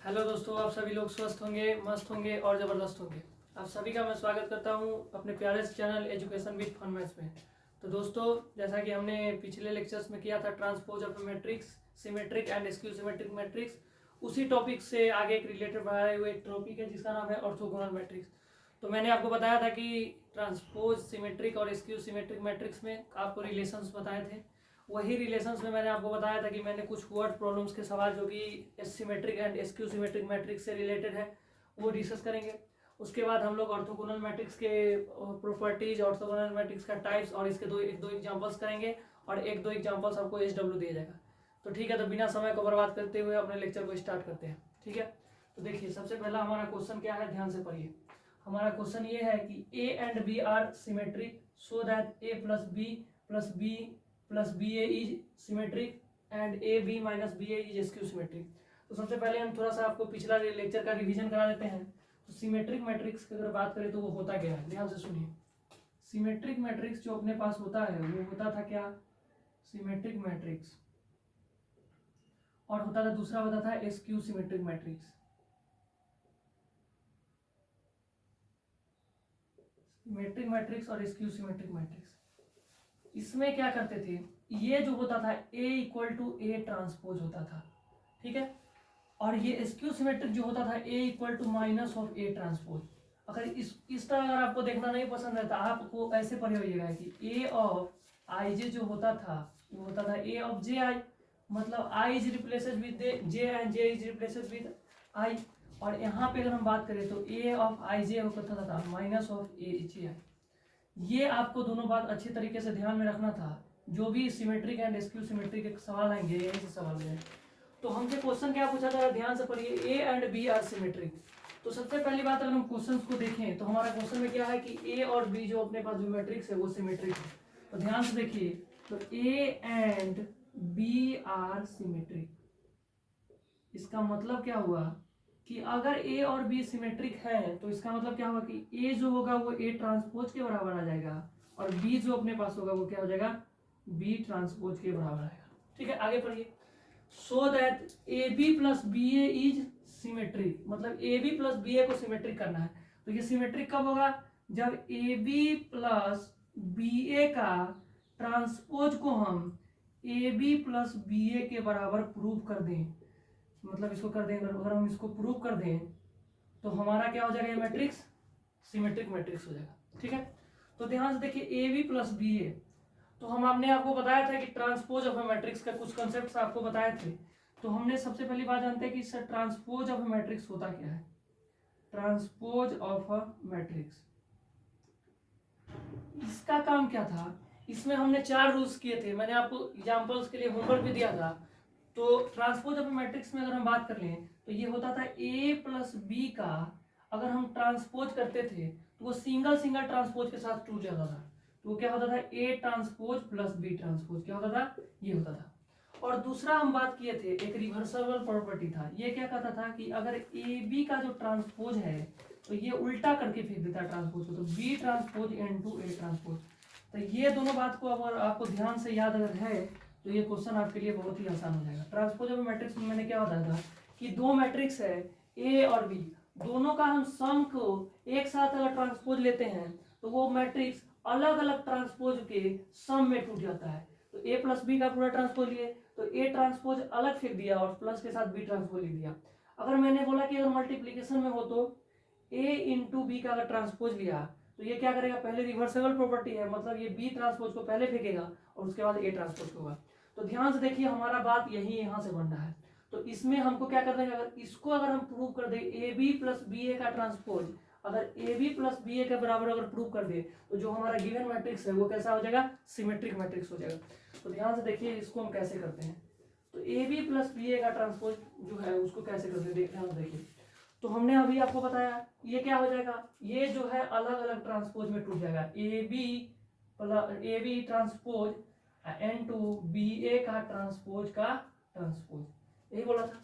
Hello दोस्तों, आप सभी लोग स्वस्थ होंगे, मस्त होंगे और ज़बरदस्त होंगे। आप सभी का मैं स्वागत करता हूं अपने प्यारे से channel education with fun maths में। तो दोस्तों, जैसा कि हमने पिछले लेक्चर्स में किया था transpose of matrix, symmetric and skew symmetric matrix, उसी टॉपिक से आगे एक रिलेटेड बढ़ाए हुए एक टॉपिक है जिसका नाम है ऑर्थोगोनल मैट्रिक्स। तो मैंने आपको बताया था कि ट्रांसपोज सिमेट्रिक और स्क्यू सिमेट्रिक मैट्रिक्स में आपको रिलेशंस बताए थे। वही रिलेशंस में मैंने आपको बताया था कि मैंने कुछ वर्ड प्रॉब्लम्स के सवाल जो कि symmetric and skew symmetric matrix से रिलेटेड है वो डिस्कस करेंगे। उसके बाद हम लोग ऑर्थोगोनल मैट्रिक्स के प्रॉपर्टीज, ऑर्थोगोनल मैट्रिक्स का टाइप्स और इसके दो एग्जांपल्स करेंगे और एक दो एग्जांपल्स आपको SW दिया जाएगा। तो ठीक है, तो बिना समय को बर्बाद करते हुए अपने लेक्चर को स्टार्ट करते हैं। ठीक है, तो देखिए सबसे पहला हमारा क्वेश्चन क्या है, ध्यान से पढ़िए। हमारा क्वेश्चन ये है कि A and B are symmetric so that A plus B plus B plus BA is symmetric and AB minus BA is skew symmetric. तो सबसे पहले हम थोड़ा सा आपको पिछला लेक्चर का रिवीजन करा देते हैं। तो सिमेट्रिक मैट्रिक्स की अगर बात करें तो वो होता क्या है, ध्यान से सुनिए। सिमेट्रिक मैट्रिक्स जो अपने पास होता है वो होता था क्या, सिमेट्रिक मैट्रिक्स, और होता था दूसरा होता था skew symmetric matrix. Symmetric matrix और स्क्यू सिमेट्रिक मैट्रिक्स, इसमें क्या करते थे, ये जो होता था A equal to A transpose होता था, ठीक है। और ये स्क्यू सिमेट्रिक जो होता था A equal to minus of A transpose. अगर इस तरह अगर आपको देखना नहीं पसंद है तो आपको ऐसे पढ़े होइएगा कि A ऑफ आई जे जो होता था वो होता था A ऑफ जे आई, मतलब I is replaced with J and J is replaced with I। और यहाँ पे अगर हम बात करें तो A ऑफ आई जे होता था माइनस ऑफ A जे आई। ये आपको दोनों बात अच्छे तरीके से ध्यान में रखना था। जो भी सिमेट्रिक एंड स्क्यू सिमेट्रिक के सवाल आएंगे यही से सवाल है। तो हमसे क्वेश्चन क्या पूछा था, ध्यान से पढ़िए। A and B are symmetric. तो सबसे पहली बात अगर हम क्वेश्चन को देखें तो हमारा क्वेश्चन में क्या है कि A और B जो अपने पास जो मैट्रिक्स है वो सिमेट्रिक है। तो ध्यान से देखिए, तो A and B are symmetric, इसका मतलब क्या हुआ कि अगर A और B सिमेट्रिक है तो इसका मतलब क्या होगा कि A जो होगा वो A ट्रांसपोज के बराबर आ जाएगा और B जो अपने पास होगा वो क्या हो जाएगा, B ट्रांसपोज के बराबर आएगा। ठीक है, आगे पढ़िए। So that AB plus BA is symmetric, मतलब AB प्लस BA को सिमेट्रिक करना है। तो ये सिमेट्रिक कब होगा, जब AB प्लस BA का ट्रांसपोज को हम AB प्लस BA के बराबर प्रूव कर दें। मतलब इसको कर दें, अगर हम इसको प्रूव कर दें तो हमारा क्या हो जाएगा, ये मैट्रिक्स सिमेट्रिक मैट्रिक्स हो जाएगा। ठीक है, तो ध्यान से देखिए ए बी प्लस बी ए। तो हम आपने आपको बताया था कि ट्रांसपोज ऑफ ए मैट्रिक्स का कुछ कंसेप्ट आपको बताए थे। तो हमने सबसे पहली बात जानते हैं कि sir transpose of A matrix होता क्या है। ट्रांसपोज ऑफ अ मैट्रिक्स, इसका काम क्या था, इसमें हमने 4 रूल्स किए थे। मैंने आपको एग्जांपल्स के लिए होमवर्क भी दिया था। तो ट्रांसपोज ऑफ मैट्रिक्स में अगर हम बात कर लें तो ये होता था A प्लस बी का अगर हम ट्रांसपोज करते थे तो वो सिंगल सिंगल ट्रांसपोज के साथ टूट जाता था। तो वो क्या होता था, A transpose plus B transpose, क्या होता था, ये होता था। और दूसरा हम बात किए थे, एक रिवर्सिबल प्रॉपर्टी था। ये क्या कहता था कि अगर AB का जो ट्रांसपोज है तो ये उल्टा करके फेंक देता है ट्रांसपोज को, तो B transpose into A transpose. तो ये दोनों बात को अगर आपको ध्यान से याद अगर है तो ये क्वेश्चन आपके लिए बहुत ही आसान हो जाएगा। ट्रांसपोज ऑफ मैट्रिक्स में मैंने क्या बताया था कि दो मैट्रिक्स है A और B, दोनों का हम सम को एक साथ अगर ट्रांसपोज लेते हैं तो वो मैट्रिक्स अलग अलग ट्रांसपोज के सम में टूट जाता है। तो A प्लस बी का पूरा ट्रांसपोज लिए तो A ट्रांसपोज अलग फेंक दिया और प्लस के साथ B ट्रांसपोज लिख दिया। अगर मैंने बोला कि अगर मल्टीप्लीकेशन में हो तो A इंटू बी का अगर ट्रांसपोज लिया तो ये क्या करेगा, पहले रिवर्सिबल प्रॉपर्टी है, मतलब ये B ट्रांसपोज को पहले फेंकेगा और उसके बाद A ट्रांसपोज होगा। तो ध्यान से देखिए, हमारा बात यही यहाँ से बन रहा है। तो इसमें हमको क्या करना है, अगर इसको अगर हम प्रूव कर दे ए बी प्लस बी ए का ट्रांसपोज, अगर ए बी प्लस बी ए के बराबर अगर प्रूव कर दे तो जो हमारा गिवन मैट्रिक्स है वो कैसा हो जाएगा, सिमेट्रिक मैट्रिक्स हो जाएगा। तो ध्यान से देखिए इसको हम कैसे करते हैं। तो ए बी प्लस बी ए का ट्रांसपोज जो है उसको कैसे करते हैं, ध्यान देखिए। तो हमने अभी आपको बताया ये क्या हो जाएगा, ये जो है अलग अलग ट्रांसपोज में टूट जाएगा। A B transpose into B A का ट्रांसपोज का ट्रांसपोज, यही बोला था।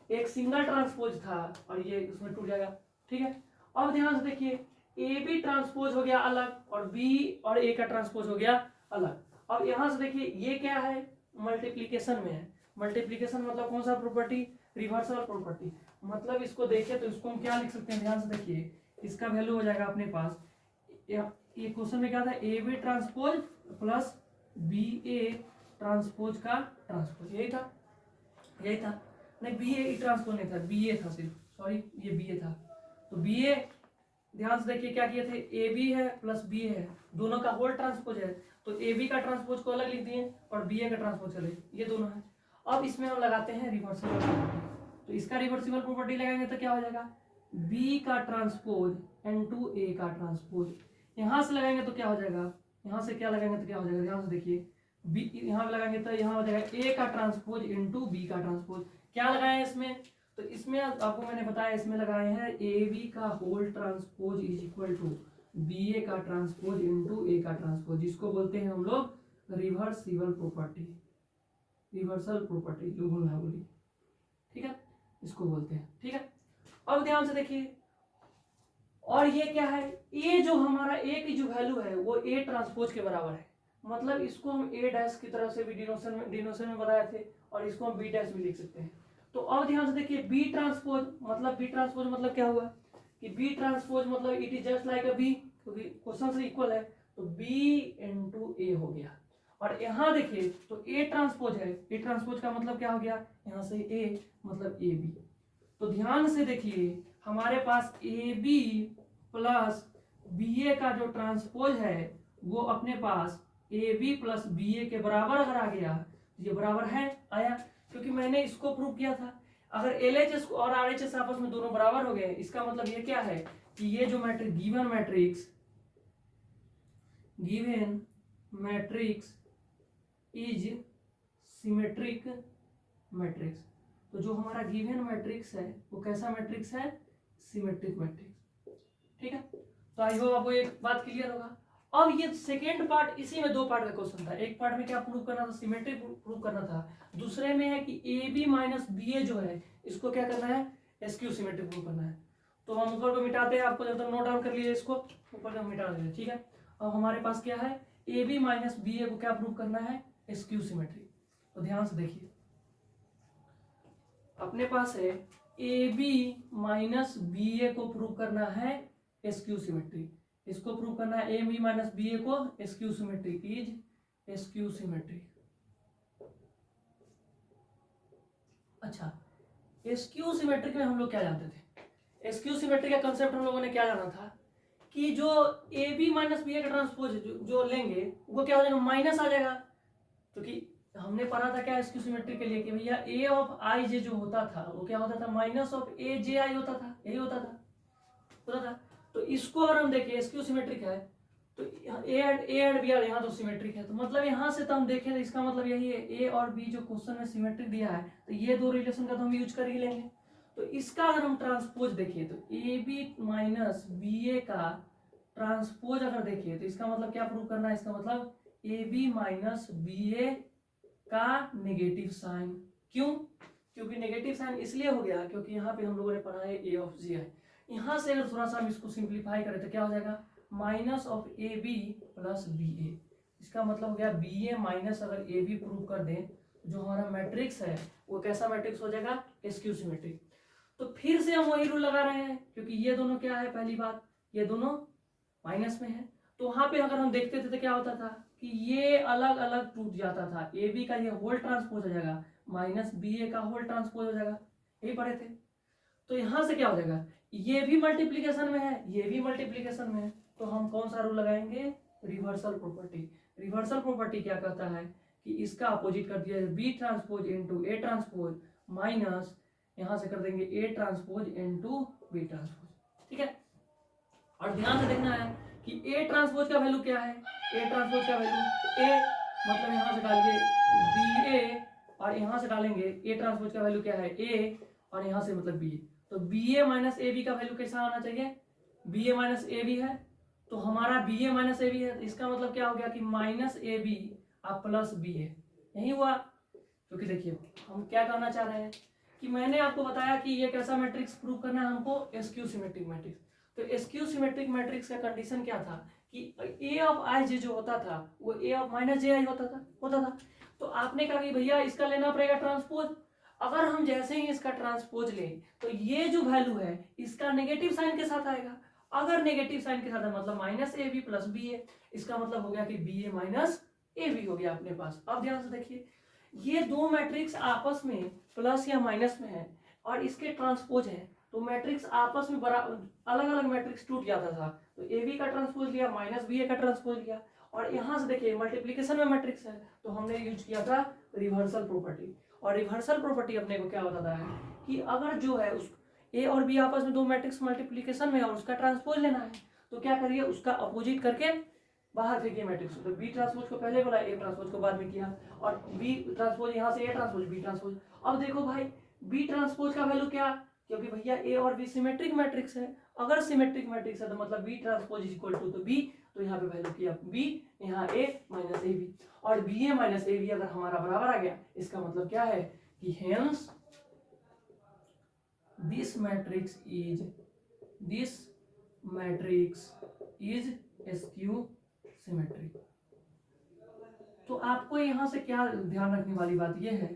एक सिंगल ट्रांसपोज था और ये उसमें टूट जाएगा। ठीक है, अब ध्यान से देखिए, ए बी ट्रांसपोज हो गया अलग और बी और ए का ट्रांसपोज हो गया अलग। अब यहां से देखिए ये क्या है, मल्टीप्लीकेशन में है। मल्टीप्लीकेशन मतलब कौन सा प्रॉपर्टी, रिवर्सल प्रॉपर्टी। मतलब इसको देखिए तो इसको हम क्या लिख सकते हैं, ध्यान से देखिए, इसका वैल्यू हो जाएगा अपने पास, ये क्वेश्चन में क्या था, A B transpose plus B A transpose का ट्रांसपोज, यही था, यही था, नहीं बी ए ट्रांसपोज नहीं था, बी ए था सिर्फ, सॉरी ये बी ए था। तो बी ए, ध्यान से देखिए क्या किए थे, ए बी है प्लस बी है, दोनों का होल ट्रांसपोज है, तो ए बी का ट्रांसपोज को अलग लिख दिए और बी ए का ट्रांसपोज अलग, ये दोनों है। अब इसमें हम लगाते हैं रिवर्सिबल प्रॉपर्टी, तो इसका रिवर्सिबल प्रॉपर्टी लगाएंगे तो क्या हो जाएगा, बी का ट्रांसपोज इनटू ए का ट्रांसपोज, यहां से लगाएंगे तो क्या हो जाएगा, यहां से क्या लगाएंगे तो क्या हो जाएगा, ध्यान से देखिए, बी यहाँ लगाएंगे तो यहाँ हो जाएगा ए का ट्रांसपोज इनटू बी का ट्रांसपोज, क्या लगाए हैं इसमें, तो इसमें आपको मैंने बताया, इसमें लगाए हैं ए बी का whole transpose is equal to B A का ट्रांसपोज इनटू ए का ट्रांसपोज, जिसको बोलते हैं हम लोग रिवर्सिबल प्रॉपर्टी, रिवर्सल प्रॉपर्टी जो बोलना बोली, ठीक है, इसको बोलते हैं, ठीक है। अब ध्यान से देखिए, और ये क्या है, ए जो हमारा ए की जो वैल्यू है वो ए ट्रांसपोज के बराबर है, मतलब इसको हम ए डैश की तरह से भी डिनोशन में बताए थे, और इसको हम बी डैश भी लिख सकते हैं। तो अब ध्यान से देखिए, बी ट्रांसपोज मतलब क्या हुआ कि बी ट्रांसपोज मतलब it is just like a B, क्योंकि क्वेश्चन से इक्वल है, तो बी इनटू ए हो गया। और यहाँ देखिए तो ए ट्रांसपोज है, ए ट्रांसपोज का मतलब क्या हो गया, यहाँ से ए मतलब ए बी, तो ध्यान से देखिए हमारे पास ए बी प्लस बी ए का जो ट्रांसपोज है वो अपने पास ए बी प्लस बी ए के बराबर अगर आ गया, ये बराबर है आया, क्योंकि मैंने इसको प्रूव किया था, अगर एल एच एस और आर एच एस आपस में दोनों बराबर हो गए, इसका मतलब ये क्या है कि ये जो matrix given matrix is symmetric matrix, तो जो हमारा गिवन मैट्रिक्स है वो कैसा मैट्रिक्स है, सिमेट्रिक मैट्रिक्स, ठीक है। तो आई होप आपको एक बात क्लियर होगा। अब ये सेकेंड पार्ट, इसी में दो पार्ट का क्वेश्चन था, एक पार्ट में क्या प्रूव करना था, सिमेट्रिक प्रूव करना था, दूसरे में है कि ए बी माइनस बी ए जो है इसको क्या करना है, एसक्यू सिमेट्रिक प्रूव करना है। तो हम ऊपर को मिटाते हैं, आपको जब तक नोट डाउन कर लीजिए, इसको ऊपर को मिटा दीजिए, ठीक है। अब हमारे पास क्या है, ए बी माइनस बी ए को क्या प्रूव करना है, एसक्यू सिमेट्रिक। तो ध्यान से देखिए, अपने पास है ए बी माइनस बी ए को प्रूव करना है एसक्यू सिमेट्री, इसको प्रूव करना है ए बी माइनस बी ए को SQ symmetry is SQ symmetry. अच्छा, एसक्यू सिमेट्रिक में हम लोग क्या जानते थे, एसक्यू सिमेट्री का कंसेप्ट हम लोगों ने क्या जाना था कि जो A B minus B A का ट्रांसपोज जो लेंगे वो क्या हो जाएगा, माइनस आ जाएगा, क्योंकि हमने पढ़ा था क्या एसक्यू सिमेट्री के लिए कि भैया ए ऑफ आई जे जो होता था वो क्या होता था, माइनस ऑफ ए जे आई होता था, यही होता था। तो इसको अगर हम देखें एसक्यू सिमेट्रिक है, तो ए एंड बी आर यहाँ तो सिमेट्रिक है, तो मतलब यहाँ से तो हम देखें तो इसका मतलब यही है, ए और बी जो क्वेश्चन में सिमेट्रिक दिया है तो ये दो रिलेशन का तो हम यूज कर ही लेंगे। तो इसका अगर हम ट्रांसपोज देखिए तो A B minus B A का ट्रांसपोज अगर देखिए तो इसका मतलब क्या प्रूव करना है, इसका मतलब A B minus B A का नेगेटिव साइन, क्यों, क्योंकि नेगेटिव साइन इसलिए हो गया क्योंकि यहाँ पे हम लोगों ने पढ़ा है ए ऑफ जी है, यहाँ से अगर थोड़ा सा हम इसको सिंप्लीफाई करें तो क्या हो जाएगा, minus of A B plus B A, इसका मतलब हो गया बी ए माइनस अगर ए बी प्रूव कर दें जो हमारा मैट्रिक्स है वो कैसा मैट्रिक्स हो जाएगा, एसक्यू सिमेट्रिक। तो फिर से हम वही रूल लगा रहे हैं क्योंकि ये दोनों क्या है, पहली बात ये दोनों माइनस में है, तो वहां पे अगर हम देखते थे तो क्या होता था कि ये अलग अलग टूट जाता था, ए बी का ये होल ट्रांसपोज हो जाएगा माइनस बी ए का होल ट्रांसपोज हो जाएगा, यही पढ़े थे। तो यहां से क्या हो जाएगा, ये भी मल्टीप्लीकेशन में है ये भी मल्टीप्लीकेशन में है, तो हम कौन सा रूल लगाएंगे, रिवर्सल प्रॉपर्टी। रिवर्सल प्रॉपर्टी क्या कहता है कि इसका अपोजिट कर दिया B transpose into A transpose minus यहां से कर देंगे A transpose into B transpose, ठीक है। और ध्यान से देखना है कि ए ट्रांसपोज का वैल्यू क्या है, ए ट्रांसपोज का वैल्यू ए मतलब यहां से डालेंगे बी ए और यहां से डालेंगे ए ट्रांसपोज का वैल्यू क्या है ए और यहां से मतलब बी ए, तो B A minus A B का वैल्यू कैसा आना चाहिए, B A minus A B है, तो हमारा B A minus A B है, इसका मतलब क्या हो गया कि माइनस ए बी और प्लस बी ए, यही हुआ। क्योंकि देखिए हम क्या करना चाह रहे हैं कि मैंने आपको बताया कि ये कैसा मैट्रिक्स प्रूव करना है हमको, एसक्यू सिमेट्रिक मैट्रिक्स। तो एसक्यू सिमेट्रिक मैट्रिक्स का कंडीशन क्या था कि ए ऑफ आई जे जो होता था वो ए ऑफ माइनस जे आई होता था। तो आपने कहा कि भैया इसका लेना पड़ेगा ट्रांसपोज। अगर हम जैसे ही इसका ट्रांसपोज लें तो ये जो वैल्यू है इसका नेगेटिव साइन के साथ आएगा। अगर नेगेटिव साइन के साथ है मतलब minus A B plus B A, इसका मतलब हो गया कि B A minus A B हो गया अपने पास। अब ध्यान से देखिए, ये दो मैट्रिक्स आपस में प्लस या माइनस में है और इसके ट्रांसपोज है, तो मैट्रिक्स आपस में अलग अलग मैट्रिक्स टूट जाता था। तो ए बी का ट्रांसपोज लिया, माइनस बी ए का ट्रांसपोज लिया, और यहाँ से देखिए मल्टीप्लीकेशन में मैट्रिक्स है तो हमने यूज किया था रिवर्सल प्रॉपर्टी। और रिवर्सल प्रॉपर्टी अपने को क्या बताता है कि अगर जो है उस ए और बी आपस में दो मैट्रिक्स मल्टीप्लीकेशन में और उसका ट्रांसपोज लेना है तो क्या करिए, उसका अपोजिट करके बाहर फेंकिए मैट्रिक्स। तो बी ट्रांसपोज को पहले बोला, ए ट्रांसपोज को बाद में किया, और बी ट्रांसपोज यहाँ से ए ट्रांसपोज बी ट्रांसपोज। अब देखो भाई बी ट्रांसपोज का वैल्यू क्या, क्योंकि भैया ए और बी सिमेट्रिक मैट्रिक्स है, अगर सिमेट्रिक मैट्रिक्स है तो मतलब B transpose is equal to B, तो यहाँ पे वैल्यू किया बी, यहाँ ए माइनस ए बी, और B A minus A B अगर हमारा बराबर आ गया इसका मतलब क्या है कि hence this matrix is skew symmetric. तो आपको यहाँ से क्या ध्यान रखने वाली बात यह है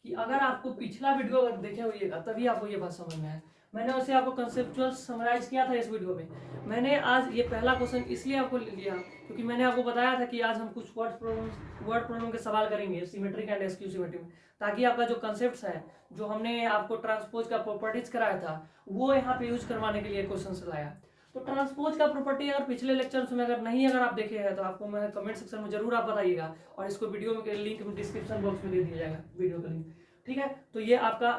कि अगर आपको पिछला वीडियो अगर देखे होइएगा तभी आपको ये बात समझ में आए। मैंने वैसे आपको कंसेप्चुअल समराइज किया था इस वीडियो में। मैंने आज ये पहला क्वेश्चन इसलिए आपको लिया क्योंकि मैंने आपको बताया था कि आज हम कुछ वर्ड प्रॉब्लम के सवाल करेंगे सिमेट्रिक एंड एस्क्यू सिमेट्रिक में, ताकि आपका जो कंसेप्ट है, जो हमने आपको ट्रांसपोज का प्रॉपर्टीज कराया था, वो यहाँ पे यूज करवाने के लिए क्वेश्चन लाया। तो ट्रांसपोज का प्रॉपर्टी अगर पिछले लेक्चर्स में अगर नहीं अगर आप देखे हैं तो आपको मैं कमेंट सेक्शन में जरूर आप बताइएगा, और इसको वीडियो में लिंक डिस्क्रिप्शन बॉक्स में दे दिया जाएगा वीडियो का लिंक, ठीक है। तो ये आपका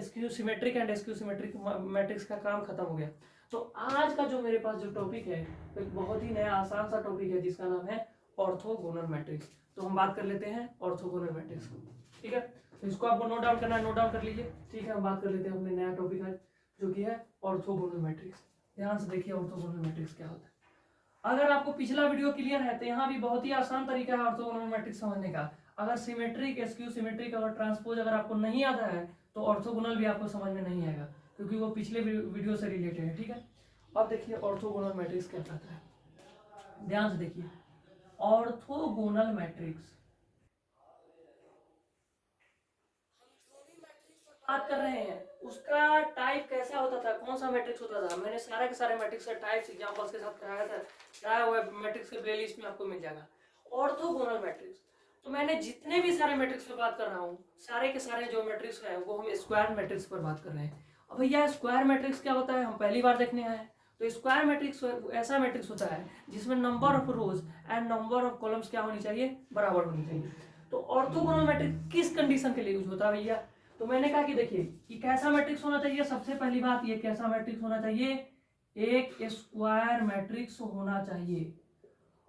skew symmetric and askew symmetric matrix का काम खत्म हो गया। तो आज का जो मेरे पास जो टॉपिक है एक बहुत ही नया आसान सा टॉपिक है जिसका नाम है ऑर्थोगोनल मैट्रिक्स। तो हम बात कर लेते हैं ऑर्थोगोनल मैट्रिक्स को, ठीक है। तो इसको आपको नोट डाउन करना है, नोट डाउन कर लीजिए, ठीक है। हम बात कर लेते हैं अपने नया टॉपिक है जो कि है ऑर्थोगोनल मैट्रिक्स। ध्यान से देखिए ऑर्थोगोनल मैट्रिक्स क्या होता है। अगर आपको पिछला वीडियो क्लियर है तो यहाँ भी बहुत ही आसान तरीका है ऑर्थोगोनल मैट्रिक्स समझने का। अगर सिमेट्रिक एस्क्यू सिमेट्रिक अगर ट्रांसपोज अगर आपको नहीं आता है तो ऑर्थोगोनल भी आपको समझ में नहीं आएगा, क्योंकि वो पिछले वीडियो से रिलेटेड है, ठीक है। अब देखिए ऑर्थोगोनल मैट्रिक्स क्या कहता है, ध्यान से देखिए ऑर्थोगोनल मैट्रिक्स बात कर रहे हैं उसका टाइप कैसा होता था, कौन सा मैट्रिक्स होता था। मैंने सारे के सारे मैट्रिक्स का टाइप्स एग्जांपल्स के साथ कराया था, कराया हुआ मैट्रिक्स के प्लेलिस्ट में आपको मिल जाएगा। ऑर्थोगोनल मैट्रिक्स, तो मैंने जितने भी सारे मैट्रिक्स पे बात कर रहा हूँ सारे के सारे जो मैट्रिक्स है वो हम स्क्वायर मैट्रिक्स पर बात कर रहे हैं। अब भैया स्क्वायर मैट्रिक्स क्या होता है हम पहली बार देखने आए हैं। तो स्क्वायर मैट्रिक्स ऐसा मैट्रिक्स होता है जिसमें number of rose and number of columns क्या होनी चाहिए, बराबर होनी चाहिए। तो ऑर्थोगोनल मैट्रिक्स किस कंडीशन के लिए यूज होता है भैया, तो मैंने कहा कि देखिए कि कैसा मैट्रिक्स होना चाहिए। सबसे पहली बात ये कैसा मैट्रिक्स होना चाहिए, एक स्क्वायर मैट्रिक्स होना चाहिए।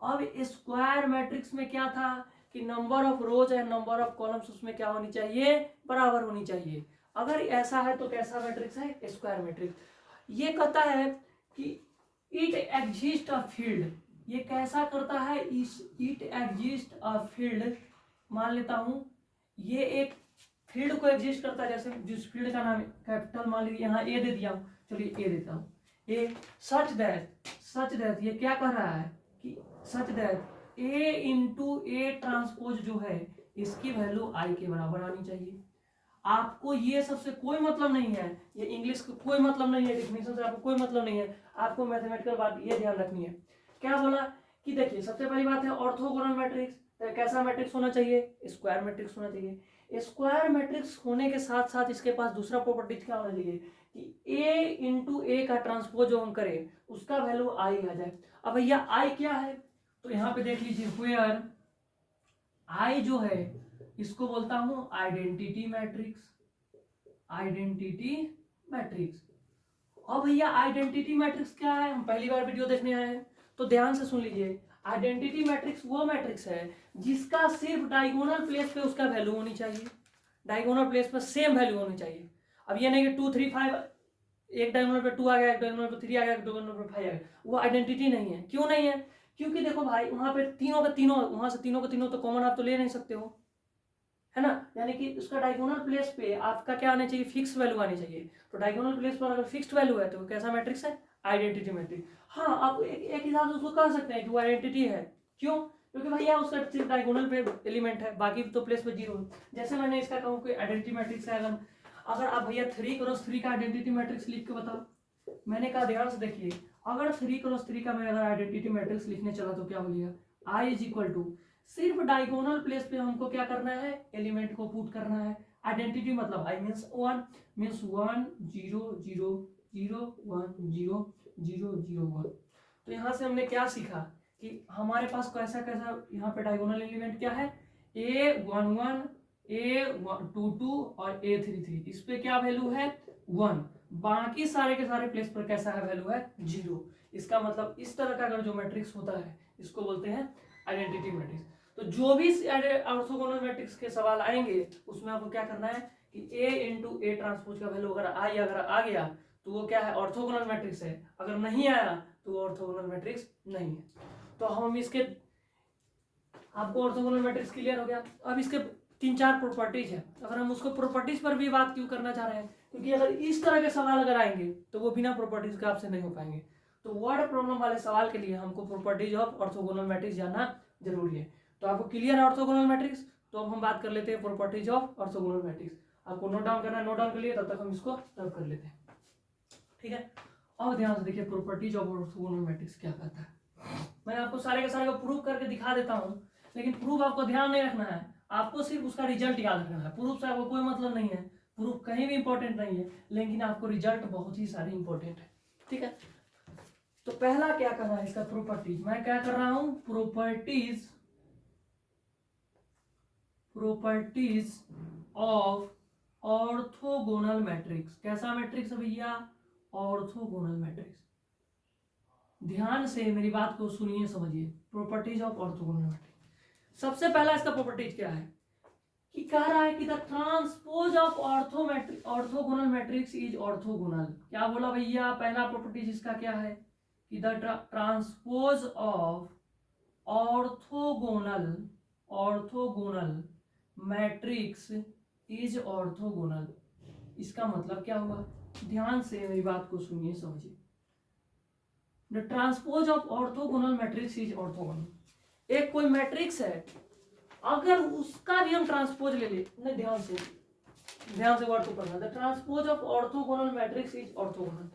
अब स्क्वायर मैट्रिक्स में क्या था कि number of rose and number of columns उसमें क्या होनी चाहिए, बराबर होनी चाहिए। अगर ऐसा है तो कैसा मैट्रिक्स है, स्क्वायर मैट्रिक्स। ये कहता है कि इट एग्जिस्ट अ फील्ड, ये कैसा करता है, इट एग्जिस्ट अ फील्ड, मान लेता हूं ये एक फील्ड को एग्जिस्ट करता है, जैसे जिस फील्ड का नाम कैपिटल मान लीजिए यहाँ ए दे दिया हूं, चलिए ए देता हूं, ए सच दैट ये क्या कह रहा है कि such that A into A transpose जो है इसकी वैल्यू आई के बराबर आनी चाहिए। आपको ये सबसे कोई मतलब नहीं है, ये इंग्लिश का कोई मतलब नहीं है, डेफिनेशन से आपको कोई मतलब नहीं है, आपको मैथमेटिकल बात ये ध्यान रखनी है। क्या बोला कि देखिए सबसे पहली बात है ऑर्थोगोनल मैट्रिक्स, तो कैसा मैट्रिक्स होना चाहिए, स्क्वायर मैट्रिक्स होना चाहिए। स्क्वायर मैट्रिक्स होने के साथ साथ इसके पास दूसरा प्रॉपर्टी क्या होना चाहिए कि ए इंटू ए का ट्रांसपोज जो हम करें उसका वैल्यू आई आ जाए। अब भैया आई क्या है, तो यहाँ पे देख लीजिए वेयर आई जो है इसको बोलता हूं आइडेंटिटी मैट्रिक्स, आइडेंटिटी मैट्रिक्स। अब भैया आइडेंटिटी मैट्रिक्स क्या है, हम पहली बार वीडियो देखने आए हैं तो ध्यान से सुन लीजिए। आइडेंटिटी मैट्रिक्स वो मैट्रिक्स है जिसका सिर्फ डायगोनल प्लेस पे उसका वैल्यू होनी चाहिए, डायगोनल प्लेस पर सेम वैल्यू होनी चाहिए। अब ये नहीं कि 2 3 5 एक डायगोनल पे 2 आ गया, एक डायगोनल पे 3 आ गया, एक डायगोनल पे 5 आ गया, वो आइडेंटिटी नहीं है। क्यों नहीं है, क्योंकि देखो भाई वहां पे तीनों का तीनों, वहां से तीनों का तीनों तो कॉमन आप तो ले नहीं सकते हो, है ना। यानी कि उसका डायगोनल प्लेस पे आपका क्या आना चाहिए, फिक्स वैल्यू आनी चाहिए। तो डायगोनल प्लेस पर अगर फिक्स्ड वैल्यू है तो कैसा मैट्रिक्स है, आइडेंटिटी मैट्रिक्स। हाँ आप एक हिसाब से उसको कह सकते हैं कि वो आइडेंटिटी है। क्यों, क्योंकि भैया उसका सिर्फ डायगोनल पे एलिमेंट है, बाकी तो प्लेस पे जीरो। जैसे मैंने इसका कहूँ कोई आइडेंटिटी मैट्रिक्स है, अगर आप भैया 3x3 का आइडेंटिटी मैट्रिक्स लिख के बताओ। मैंने कहा ध्यान से देखिए, अगर 3x3 का मैं अगर आइडेंटिटी मैट्रिक्स लिखने चला तो क्या हो गया, आई इज इक्वल टू, सिर्फ डायगोनल प्लेस पे हमको क्या करना है, एलिमेंट को पुट करना है। आइडेंटिटी मतलब आई मीन्स 1 मीन्स 1 0 0 0 1 0 0 0 1। तो यहाँ से हमने क्या सीखा कि हमारे पास कैसा कैसा यहाँ पे डायगोनल एलिमेंट क्या है, A11 A22 और A33। इस पे क्या वैल्यू है 1, बाकी सारे के सारे प्लेस पर कैसा है वैल्यू है 0। इसका मतलब इस तरह का अगर जो मैट्रिक्स होता है इसको बोलते हैं आइडेंटिटी मैट्रिक्स। तो जो भी ऑर्थोगोनल मैट्रिक्स के सवाल आएंगे उसमें आपको क्या करना है कि A इंटू ए ट्रांसपोज का वैल्यू अगर आ गया तो वो क्या है, ऑर्थोगोनल मैट्रिक्स है। अगर नहीं आया तो वो ऑर्थोगोनल मैट्रिक्स नहीं है। तो हम इसके, आपको ऑर्थोगोनल मैट्रिक्स क्लियर हो गया। अब इसके 3-4 प्रॉपर्टीज है, अगर हम उसको प्रॉपर्टीज पर भी बात क्यों करना चाह रहे हैं, क्योंकि अगर इस तरह के सवाल अगर आएंगे तो वो बिना प्रॉपर्टीज का आपसे नहीं हो पाएंगे। तो वर्ड प्रॉब्लम वाले सवाल के लिए हमको प्रॉपर्टीज ऑफ ऑर्थोगोनल मैट्रिक्स जानना जरूरी है। तो आपको क्लियर है ऑर्थोगोनल मैट्रिक्स, तो अब हम बात कर लेते हैं प्रॉपर्टीज ऑफ ऑर्थोगोनल मैट्रिक्स। आपको नोट डाउन करना है, नोट डाउन कर लिए, तब तक हम इसको सॉल्व कर लेते हैं। ठीक है, और ध्यान से देखिए प्रॉपर्टीज ऑफ ऑर्थोगोनल मैट्रिक्स क्या कहता है। मैं आपको सारे के सारे को प्रूव करके दिखा देता हूँ, लेकिन प्रूफ आपको ध्यान नहीं रखना है, आपको सिर्फ उसका रिजल्ट याद रखना है। प्रूफ से आपको कोई मतलब नहीं है, प्रूफ कहीं भी इंपॉर्टेंट नहीं है, लेकिन आपको रिजल्ट बहुत ही सारे इंपॉर्टेंट है। ठीक है, तो पहला क्या करना है इसका प्रॉपर्टीज, मैं क्या कर रहा हूं प्रॉपर्टीज ऑफ ऑर्थोगोनल मैट्रिक्स। कैसा मैट्रिक्स है भैया, ऑर्थोगोनल मैट्रिक्स। ध्यान से मेरी बात को सुनिए, समझिए, प्रॉपर्टीज ऑफ ऑर्थोगोनल मैट्रिक्स। सबसे पहला इसका प्रॉपर्टीज क्या है कि कह रहा है कि the transpose of orthogonal matrix is orthogonal. क्या बोला भैया, पहला प्रॉपर्टीज इसका क्या है कि the transpose of orthogonal matrix is orthogonal. इसका मतलब क्या हुआ, ध्यान से मेरी बात को सुनिए, समझिए। The transpose of orthogonal matrix is orthogonal. एक कोई मैट्रिक्स है, अगर उसका भी हम ट्रांसपोज ले ले, ध्यान से वर्ड को पढ़ना। The transpose of orthogonal matrix is orthogonal.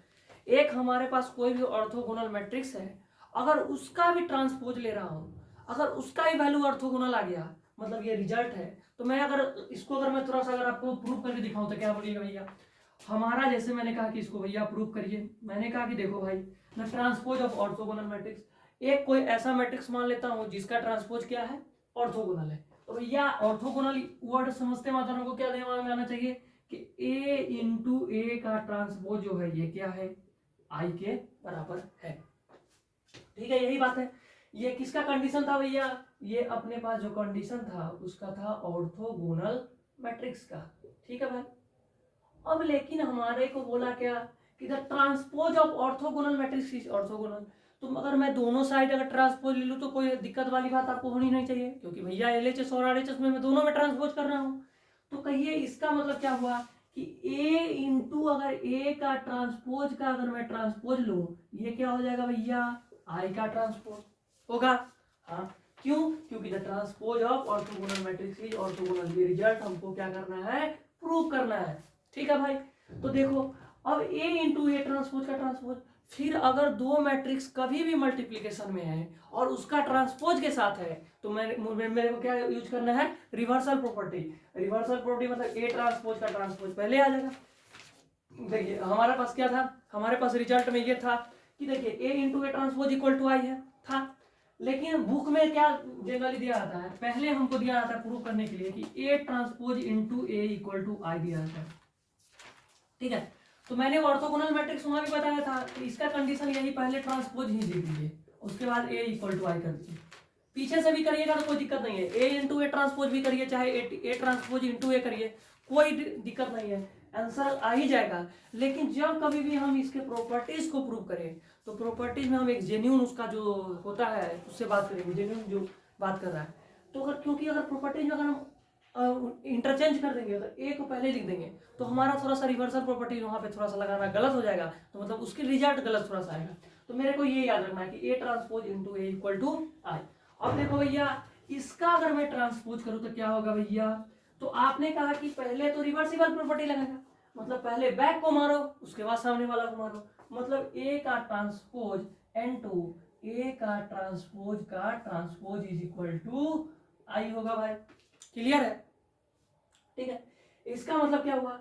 एक हमारे पास कोई भी ऑर्थोगोनल मैट्रिक्स है, अगर उसका भी ट्रांसपोज ले रहा हूं, अगर उसका ही वैल्यू ऑर्थोगोनल आ गया, मतलब ये रिजल्ट है। तो मैं अगर इसको मैं थोड़ा सा अगर आपको प्रूव करके दिखाऊं तो क्या बोलिएगा भैया, हमारा जैसे मैंने कहा कि इसको भैया प्रूव करिए, मैंने कहा कि देखो भाई the transpose of orthogonal matrix, एक कोई ऐसा मैट्रिक्स मान लेता हूं जिसका ट्रांसपोज क्या है, ऑर्थोगोनल है। तो भैया ऑर्थोगोनल वर्ड समझते मात्रा को क्या दिमाग में आना चाहिए कि A इंटू ए का ट्रांसपोज जो है ये क्या है, I के बराबर है। ठीक है, यही बात है। ये किसका कंडीशन था भैया, ये अपने पास जो कंडीशन था उसका था ऑर्थोगोनल मैट्रिक्स का। ठीक है भाई, अब लेकिन हमारे को बोला क्या कि the transpose of orthogonal matrix is orthogonal. तो अगर मैं दोनों साइड अगर ट्रांसपोज ले लूं तो कोई दिक्कत वाली बात आपको होनी नहीं चाहिए, क्योंकि भैया LHS और RHS में मैं दोनों में ट्रांसपोज कर रहा हूं। तो कहिए इसका मतलब क्या हुआ कि A इंटू अगर A का ट्रांसपोज का अगर मैं ट्रांसपोज लूं, ये क्या हो जाएगा भैया, I का ट्रांसपोज होगा। हाँ, क्यों, क्योंकि the transpose of orthogonal matrix is orthogonal. ये रिजल्ट हमको क्या करना है, प्रूव करना है। ठीक है भाई, तो देखो अब A इंटू ए ट्रांसपोज का ट्रांसपोज, फिर अगर दो मैट्रिक्स कभी भी मल्टीप्लीकेशन में है और उसका ट्रांसपोज के साथ है तो मेरे को क्या यूज करना है, रिवर्सल प्रॉपर्टी। रिवर्सल प्रॉपर्टी मतलब A ट्रांसपोज का ट्रांसपोज पहले आ जाएगा। देखिए हमारे पास क्या था, हमारे पास रिजल्ट में ये था कि देखिए A into A transpose equal to I है था, लेकिन बुक में क्या जनरली दिया जाता है, पहले हमको दिया जाता है प्रूव करने के लिए कि A transpose into A equal to I दिया जाता है। ठीक है, तो मैंने ऑर्थोगोनल मैट्रिक्स वहां भी बताया था कि इसका कंडीशन यही, पहले ट्रांसपोज ही लिख दीजिए, उसके बाद A इक्वल टू आई कर दीजिए। पीछे से भी करिएगा तो कोई दिक्कत नहीं है, A इंटू ए ट्रांसपोज भी करिए, चाहे A ट्रांसपोज इंटू ए करिए, कोई दिक्कत नहीं है, आंसर आ ही जाएगा। लेकिन जब कभी भी हम इसके प्रॉपर्टीज को प्रूव करें तो प्रॉपर्टीज में हम एक जेन्युइन उसका जो होता है उससे बात करेंगे, जेन्युइन जो बात कर रहा है। तो अगर क्योंकि अगर प्रॉपर्टीज में अगर हम इंटरचेंज कर देंगे, अगर A को पहले लिख देंगे तो हमारा थोड़ा सा रिवर्सल प्रॉपर्टी वहां पे थोड़ा सा लगाना गलत हो जाएगा, तो मतलब उसकी रिजल्ट गलत थोड़ा सा आएगा। तो मेरे को ये याद रखना है कि A transpose into A equal to I. अब देखो भैया, इसका अगर मैं ट्रांसपोज करूं तो क्या होगा भैया, तो आपने कहा कि पहले तो रिवर्सिबल प्रॉपर्टी लगाएगा, मतलब पहले बैक को मारो उसके बाद सामने वाला को मारो, मतलब ए का ट्रांसपोज N2 ए का ट्रांसपोज इज इक्वल टू आई होगा भाई। क्लियर है? ठीक है, इसका मतलब क्या हुआ,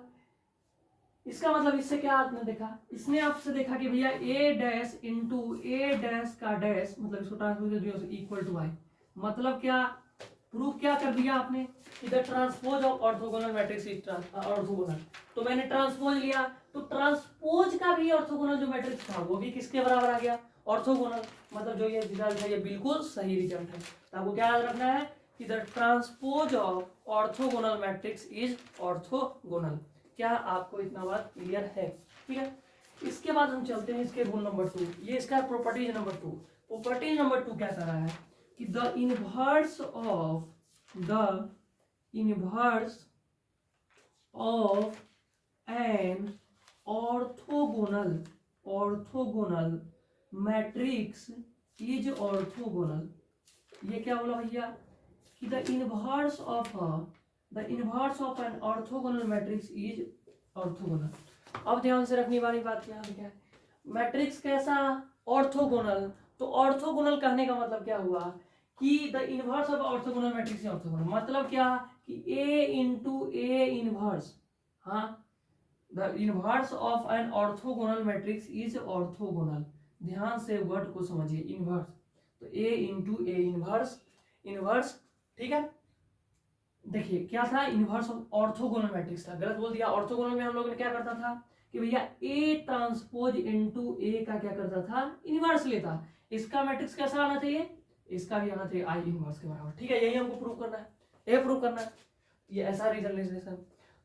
इसका मतलब इससे क्या आपने देखा, इसने आपसे देखा कि भैया ए डैश इंटू ए डैश का डैश, मतलब इसको ट्रांसपोज इक्वल टू आई, मतलब क्या प्रूफ क्या कर दिया आपने कि the transpose of orthogonal matrix is orthogonal. तो मैंने ट्रांसपोज लिया, तो ट्रांसपोज का भी ऑर्थोगोनल जो मैट्रिक्स था वो भी किसके बराबर आ गया, ऑर्थोगोनल। मतलब जो ये रिजल्ट है ये बिल्कुल सही रिजल्ट है। तो आपको क्या याद रखना है कि the transpose of orthogonal matrix is orthogonal. क्या आपको इतना बात क्लियर है? ठीक है, इसके बाद हम चलते हैं इसके रूल नंबर 2, ये इसका प्रॉपर्टीज नंबर 2। प्रॉपर्टीज नंबर 2 क्या कर रहा है कि the inverse of an orthogonal matrix is orthogonal. ये क्या बोला भैया कि the inverse of an orthogonal matrix is orthogonal. अब ध्यान से रखने वाली बात क्या है, मैट्रिक्स कैसा, ऑर्थोगोनल। तो ऑर्थोगोनल कहने का मतलब क्या हुआ कि the inverse of orthogonal matrix is orthogonal, मतलब क्या कि ए इंटू ए इनवर्स, हाँ, the inverse of an orthogonal matrix is orthogonal. ध्यान से वर्ड को समझिए, इनवर्स, तो ए इंटू ए इनवर्स, ठीक है। देखिए क्या था, इनवर्स ऑफ ऑर्थोगोनल मैट्रिक्स था, गलत बोल दिया। ऑर्थोगोनल में हम लोग ने क्या करता था कि भैया ए ट्रांसपोज इनटू ए का क्या करता था, इनवर्स लेता। इसका मैट्रिक्स कैसा आना चाहिए, इसका भी आना चाहिए आई इनवर्स के बराबर। ठीक है, यही हमको प्रूव करना है, ये प्रूव करना है, ये ऐसा रिजल्ट।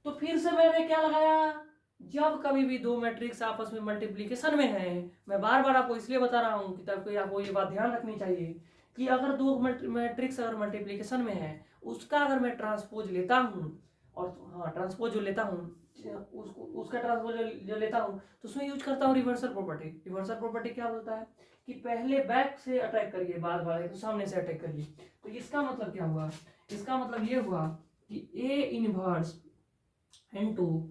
तो फिर से मैंने क्या लगाया, जब कभी भी दो मैट्रिक्स आपस में मल्टीप्लीकेशन में है, मैं बार बार आपको इसलिए बता रहा हूँ कि तब आपको ये बात ध्यान रखनी चाहिए कि अगर दो मैट्रिक्स अगर मल्टीप्लीकेशन में है, उसका अगर मैं ट्रांसपोज लेता हूँ, और हाँ ट्रांसपोज जो लेता हूँ उसका ट्रांसपोज जो लेता हूँ, तो उसमें यूज करता हूँ रिवर्सल प्रॉपर्टी। रिवर्सल प्रॉपर्टी क्या बोलता है कि पहले बैक से अटैक करिए, बाद वाले को सामने से अटैक करिए। तो इसका मतलब क्या हुआ, इसका मतलब ये हुआ कि A inverse into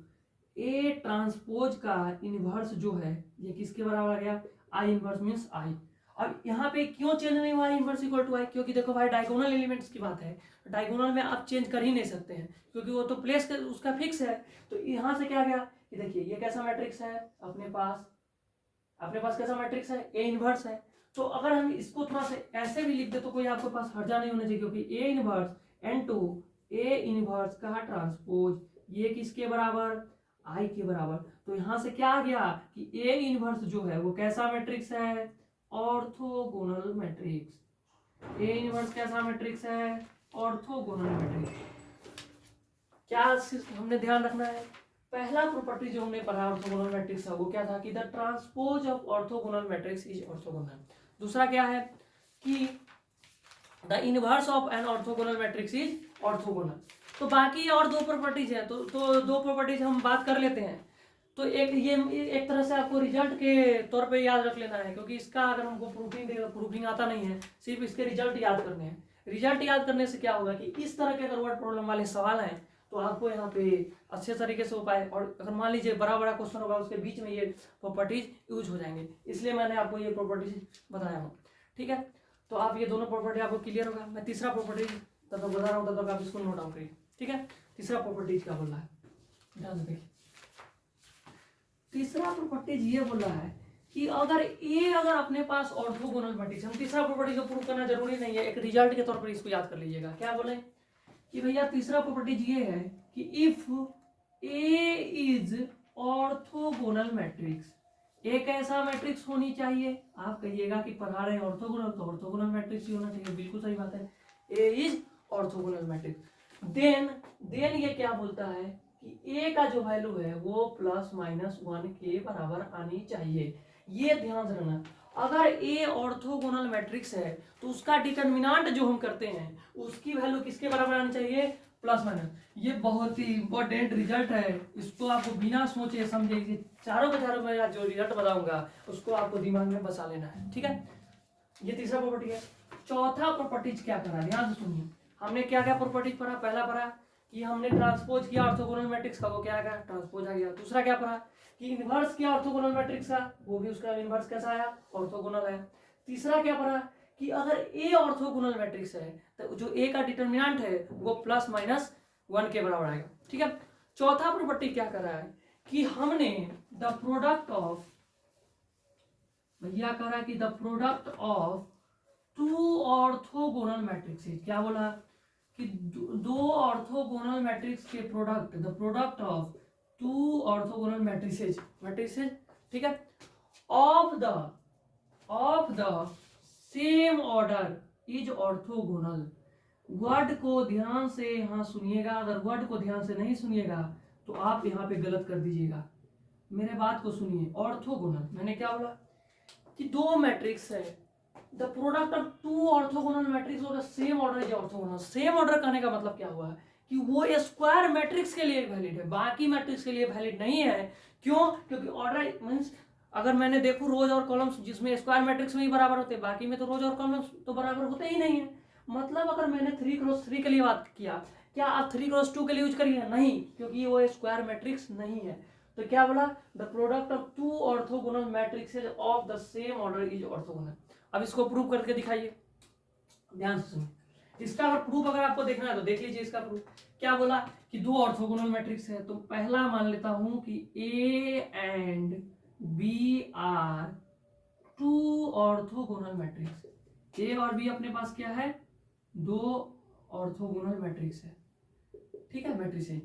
A transpose का इनवर्स जो है ये किसके बराबर आ गया, आई इनवर्स मींस आई। अब यहाँ पे क्यों चेंज नहीं हुआ इनवर्स इक्वल टू आई, क्योंकि देखो भाई डायगोनल एलिमेंट्स की बात है, डायगोनल में आप चेंज कर ही नहीं सकते हैं क्योंकि वो तो प्लेस उसका फिक्स है। तो यहाँ से क्या गया कि देखिए ये कैसा मैट्रिक्स है अपने पास कैसा मैट्रिक्स है, ए इनवर्स है। तो अगर हम इसको थोड़ा सा ऐसे भी लिख दे तो कोई आपके पास हर्जा नहीं होना चाहिए, क्योंकि A inverse N2 A inverse का ट्रांसपोज ये किसके बराबर, आई के बराबर। तो यहां से क्या आ गया कि ए इनवर्स जो है वो कैसा मैट्रिक्स है, ऑर्थोगोनल मैट्रिक्स। ए इनवर्स कैसा मैट्रिक्स है, ऑर्थोगोनल मैट्रिक्स। क्या हमने ध्यान रखना है, पहला प्रॉपर्टी जो हमने पढ़ा ऑर्थोगोनल मैट्रिक्स का वो क्या था कि the transpose of orthogonal matrix is orthogonal. दूसरा क्या है कि the inverse of an orthogonal matrix is orthogonal. तो बाकी और दो प्रॉपर्टीज है, तो दो प्रॉपर्टीज हम बात कर लेते हैं। तो एक तरह से आपको रिजल्ट के तौर पे याद रख लेना है, क्योंकि इसका अगर हमको प्रूफिंग आता नहीं है, सिर्फ इसके रिजल्ट याद करने हैं। रिजल्ट याद करने से क्या होगा कि इस तरह के अगर वर्ड प्रॉब्लम वाले सवाल हैं तो आपको यहाँ पे अच्छे तरीके से हो पाए, और अगर मान लीजिए बड़ा क्वेश्चन होगा उसके बीच में ये प्रॉपर्टीज यूज हो जाएंगे, इसलिए मैंने आपको ये प्रॉपर्टीज बताया हूँ। ठीक है, तो आप ये दोनों प्रॉपर्टी आपको क्लियर होगा। मैं तीसरा प्रॉपर्टी तब तक बता रहा हूँ, तब तक आप इसको नोट डाउन करिए। ठीक है, तीसरा प्रॉपर्टीज क्या बोल रहा है, ध्यान से देखिए। तीसरा प्रॉपर्टीज ये बोल रहा है कि अगर अपने पास ऑर्थोगोनल मैट्रिक्स, हम तीसरा प्रॉपर्टी को प्रूव करना जरूरी नहीं है, एक रिजल्ट के तौर पर इसको याद कर लीजिएगा। क्या बोले कि भैया तीसरा प्रॉपर्टीज ये है कि if A is orthogonal matrix, एक ऐसा मैट्रिक्स होनी चाहिए, आप कहिएगा कि पढ़ा रहे हैं ऑर्थोगोनल तो ऑर्थोगोनल मैट्रिक्स ही होना चाहिए, बिल्कुल सही बात है, ए इज ऑर्थोगोनल मैट्रिक्स। देन ये क्या बोलता है कि ए का जो वैल्यू है वो ±1 के बराबर आनी चाहिए। ये ध्यान से रखना, अगर ए ऑर्थोगोनल मैट्रिक्स है तो उसका डिटरमिनेंट जो हम करते हैं उसकी वैल्यू किसके बराबर आनी चाहिए, ±। ये बहुत ही इंपॉर्टेंट रिजल्ट है, इसको आपको बिना सोचे समझे चारों के चारों मैं जो रिजल्ट बताऊंगा उसको आपको दिमाग में बसा लेना है। ठीक है, ये तीसरा प्रॉपर्टी है। चौथा प्रॉपर्टीज क्या करा, ध्यान से सुनिए। हमने क्या क्या प्रॉपर्टीज पढ़ा, पहला पढ़ा कि हमने ट्रांसपोज किया ऑर्थोगोनल मैट्रिक्स का, वो क्या आया, ट्रांसपोज आ गया। दूसरा क्या पढ़ा कि इन्वर्स किया ऑर्थोगोनल मैट्रिक्स का, वो भी उसका इन्वर्स कैसा आया, ऑर्थोगोनल आया। तीसरा क्या पढ़ा कि अगर ए ऑर्थोगोनल मैट्रिक्स है तो जो ए का डिटर्मिनेंट है वो प्लस माइनस 1 के बराबर आएगा, ठीक है। चौथा प्रॉपर्टी क्या कर रहा है कि हमने द प्रोडक्ट ऑफ, भैया कह रहा है कि the product of two orthogonal matrices, क्या बोला कि दो ऑर्थोगोनल मैट्रिक्स के product, the product of two orthogonal matrices, ठीक है, of the same order is orthogonal. Word को ध्यान से यहाँ सुनिएगा, अगर वर्ड को ध्यान से नहीं सुनिएगा तो आप यहाँ पे गलत कर दीजिएगा। मेरे बात को सुनिए, ऑर्थोगोनल मैंने क्या बोला कि दो मैट्रिक्स है, the product of two orthogonal matrix और same order is orthogonal. Same order कहने का मतलब क्या हुआ कि वो स्क्वायर मैट्रिक्स के लिए वैलिड है, बाकी मैट्रिक्स के लिए वैलिड नहीं है। क्यों? क्योंकि ऑर्डर मींस अगर मैंने देखूं रोज और कॉलम्स जिसमें स्क्वायर मैट्रिक्स में ही बराबर होते हैं, बाकी में तो रोज और कॉलम्स तो बराबर होते ही नहीं है। मतलब अगर मैंने 3x3 के लिए बात किया, क्या आप 3x2 के लिए यूज करिए? नहीं, क्योंकि वो स्क्वायर मैट्रिक्स नहीं है। तो क्या बोला, the product of two orthogonal matrices of the same order is orthogonal. अब इसको प्रूव करके दिखाइए, ध्यान से सुनिए। इसका अगर प्रूफ अगर आपको देखना है तो देख लीजिए इसका प्रूफ। क्या बोला कि दो ऑर्थोगोनल मैट्रिक्स है, तो पहला मान लेता हूं कि A and B are two orthogonal matrix. A और बी अपने पास क्या है, दो ऑर्थोगोनल मैट्रिक्स है, ठीक है, मैट्रिक्स है।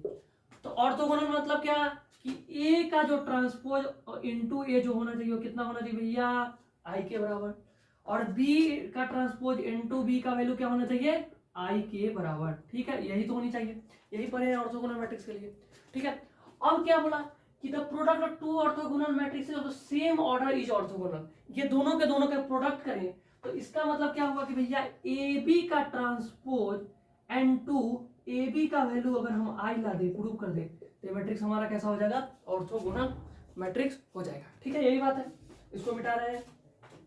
तो ऑर्थोगोनल मतलब क्या कि ए का जो ट्रांसपोज इनटू ए जो होना चाहिए वो कितना होना चाहिए भैया, आई के बराबर, और बी का ट्रांसपोज इनटू बी का वैल्यू क्या होना चाहिए, आई के बराबर, ठीक है, यही तो होनी चाहिए, यही पढ़े हैं ऑर्थोगोनल मैट्रिक्स के लिए, ठीक है। अब क्या बोला कि the product of two orthogonal matrices of the same order is orthogonal. ये दोनों के प्रोडक्ट करें तो इसका मतलब क्या हुआ कि भैया ए बी का transpose into A B का वैल्यू अगर हम आई ला दे, प्रूव कर दे, तो मैट्रिक्स हमारा कैसा हो जाएगा, ऑर्थोगोनल मैट्रिक्स हो जाएगा, ठीक है, यही बात है। इसको मिटा रहे हैं,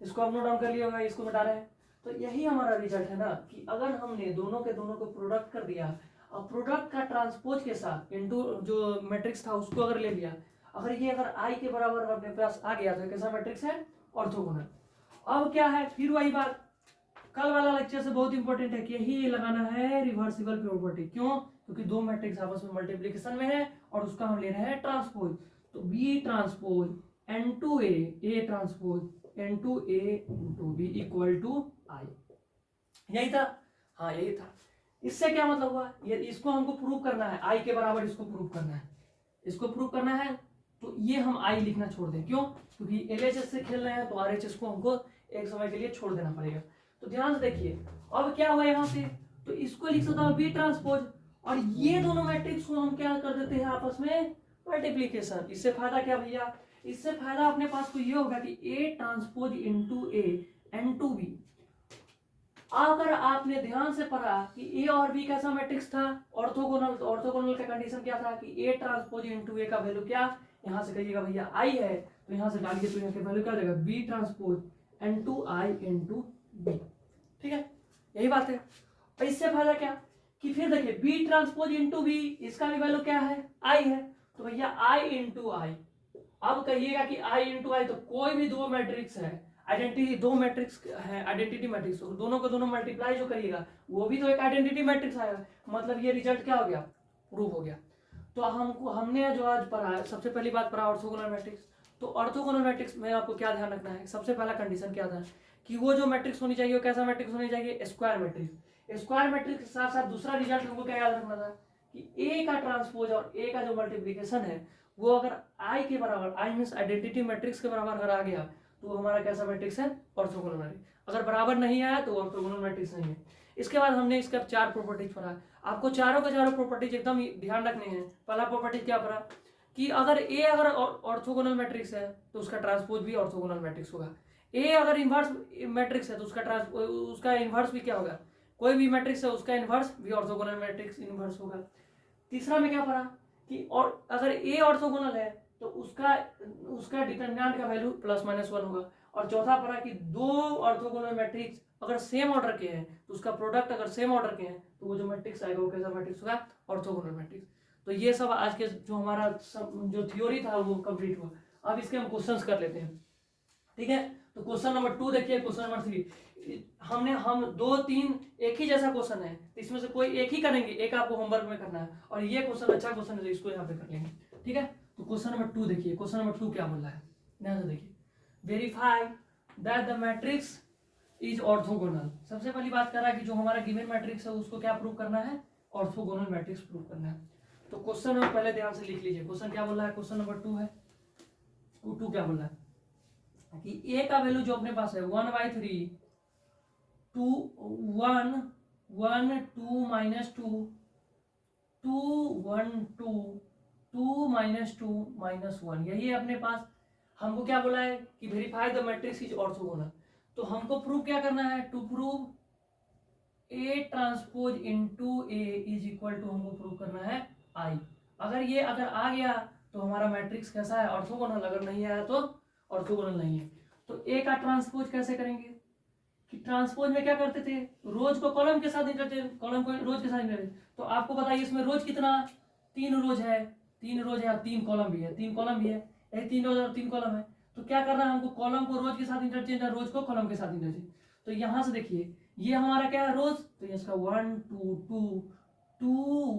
इसको आप नोट डाउन कर लिया होगा, इसको मिटा रहे हैं। तो यही हमारा रिजल्ट है ना कि अगर हमने दोनों को प्रोडक्ट कर दिया और प्रोडक्ट का ट्रांसपोज के साथ इनटू जो मैट्रिक्स था उसको अगर ले लिया, अगर ये अगर आई के बराबर अपने पास आ गया तो कैसा मैट्रिक्स है, ऑर्थोगोनल। अब क्या है, फिर वही बात कल वाला लेक्चर से बहुत इंपॉर्टेंट है कि यही लगाना है रिवर्सिबल प्रॉपर्टी। क्यों? क्योंकि दो मैट्रिक्स आपस में मल्टीप्लिकेशन में है और उसका हम ले रहे हैं ट्रांसपोज। तो B transpose into A transpose into A into B equal to I, यही था, हाँ यही था। इससे क्या मतलब हुआ, ये इसको हमको प्रूव करना है, आई के बराबर इसको प्रूव करना है, इसको प्रूव करना है। तो ये हम आई लिखना छोड़ दें, क्यों? क्योंकि एलएचएस से खेल रहे हैं तो आरएचएस को हमको एक समय के लिए छोड़ देना पड़ेगा। तो ध्यान से देखिए अब क्या हुआ यहाँ से, तो इसको लिख सकता हूँ बी ट्रांसपोज, और ये दोनों मैट्रिक्स को हम क्या कर देते हैं आपस में मल्टीप्लीकेशन। इससे फायदा क्या भैया, इससे फायदा अपने पास को ये होगा कि A transpose into A into B. अगर आपने ध्यान से पढ़ा कि ए और बी कैसा मैट्रिक्स था, ऑर्थोगोनल, तो ऑर्थोगोनल का कंडीशन क्या था कि ए ट्रांसपोज इनटू ए का वैल्यू क्या, यहां से कहिएगा भैया आई है, तो यहां से डालिए तो यहाँ के वैल्यू क्या जाएगा, B transpose into I into B, ठीक है, यही बात है। और इससे फायदा क्या कि फिर देखिए बी ट्रांसपोज इनटू बी, इसका भी वैल्यू क्या है, आई है, तो भैया आई इनटू आई। अब कहिएगा कि आई इनटू आई, तो कोई भी दो मैट्रिक्स है, आइडेंटिटी दो मैट्रिक्स है, आइडेंटिटी मैट्रिक्स, दोनों को दोनों मल्टीप्लाई जो करिएगा वो भी तो एक आइडेंटिटी मैट्रिक्स आएगा। मतलब ये रिजल्ट क्या हो गया, प्रूव हो गया। तो हमने जो आज पढ़ा, सबसे पहली बात पढ़ा ऑर्थोगोनल मैट्रिक्स। तो ऑर्थोगोनल मैट्रिक्स में आपको क्या ध्यान रखना है, सबसे पहला कंडीशन क्या था कि वो जो मैट्रिक्स होनी चाहिए वो कैसा मैट्रिक्स होनी चाहिए, स्क्वायर मैट्रिक्स। स्क्वायर मैट्रिक्स के साथ साथ दूसरा रिजल्ट हमको क्या याद रखना था कि ए का ट्रांसपोज और ए का जो मल्टीप्लीकेशन है वो अगर आई के बराबर, आई मीन्स आइडेंटिटी मैट्रिक्स के बराबर अगर आ गया तो हमारा कैसा मैट्रिक्स है, ऑर्थोगोनल मैट्रिक्स। अगर बराबर नहीं आया तो ऑर्थोगोनल मैट्रिक्स नहीं है। इसके बाद हमने इसका चार प्रॉपर्टीज पढ़ा, आपको चारों के चारों प्रॉपर्टीज एकदम ध्यान रखने हैं। पहला प्रॉपर्टी क्या पढ़ा कि अगर ए अगर ऑर्थोगोनल मैट्रिक्स है तो उसका ट्रांसपोज भी ऑर्थोगोनल मैट्रिक्स होगा। ए अगर इन्वर्स मैट्रिक्स है तो उसका इन्वर्स भी क्या होगा, कोई भी मैट्रिक्स है उसका इन्वर्स भी ऑर्थोगोनल मैट्रिक्स इन्वर्स होगा। तीसरा में क्या पढ़ा कि और अगर ए ऑर्थोगोनल है तो उसका डिटरमिनेंट का वैल्यू प्लस माइनस 1 होगा। और चौथा पढ़ा कि दो ऑर्थोगोनल मैट्रिक्स अगर सेम ऑर्डर के हैं तो उसका प्रोडक्ट अगर सेम ऑर्डर के हैं तो वो जो मैट्रिक्स आएगा वो कैसा मैट्रिक्स होगा, ऑर्थोगोनल मैट्रिक्स। तो ये सब आज के जो हमारा जो थ्योरी था वो कंप्लीट हुआ। अब इसके हम क्वेश्चंस कर लेते हैं, ठीक है। तो क्वेश्चन नंबर 2 देखिए, क्वेश्चन नंबर 3 हम 2 3 एक ही जैसा क्वेश्चन है, तो इसमें से कोई एक ही करेंगे, एक आपको होमवर्क में करना है, और ये क्वेश्चन अच्छा क्वेश्चन है तो इसको यहाँ पे कर लेंगे, ठीक है। तो क्वेश्चन नंबर 2 देखिए, क्वेश्चन नंबर 2 क्या बोल रहा है, ध्यान से देखिए। Verify that the matrix is orthogonal. सबसे पहली बात कर रहा है कि जो हमारा गिवन मैट्रिक्स है उसको क्या प्रूव करना है, ऑर्थोगोनल मैट्रिक्स प्रूव करना है। तो क्वेश्चन हम पहले ध्यान से लिख लीजिए, क्वेश्चन क्या बोल रहा है, क्वेश्चन नंबर 2 है, 2 क्या बोल रहा है कि ए का वैल्यू जो अपने पास है 1/3 2 1 1 2 -2 2 1 2 2 -2 -1, यही है अपने पास। हमको क्या बोला है कि verify the matrix is orthogonal. तो हमको प्रूव क्या करना है, to prove A transpose into A is equal to, हमको प्रूव करना है आई। अगर आ गया तो हमारा मैट्रिक्स कैसा है, ऑर्थोगोनल। अगर नहीं आया तो ऑर्थोगोनल नहीं है। तो ए का ट्रांसपोज कैसे करेंगे कि ट्रांसपोज में क्या करते थे, रोज को कॉलम के साथ इंटरचेंज, कॉलम को रोज के साथ इंटरचेंज। तो आपको बताइए इसमें रोज कितना, 3 रोज है, 3 रोज है, 3 कॉलम भी है, 3 कॉलम भी है, यही 3 रोज और 3 कॉलम है। तो क्या करना है हमको, कॉलम को रोज के साथ इंटरचेंज और रोज को कॉलम के साथ इंटरचेंज। तो यहां से देखिए ये हमारा क्या है रोज, तो इसका 1 2 2 2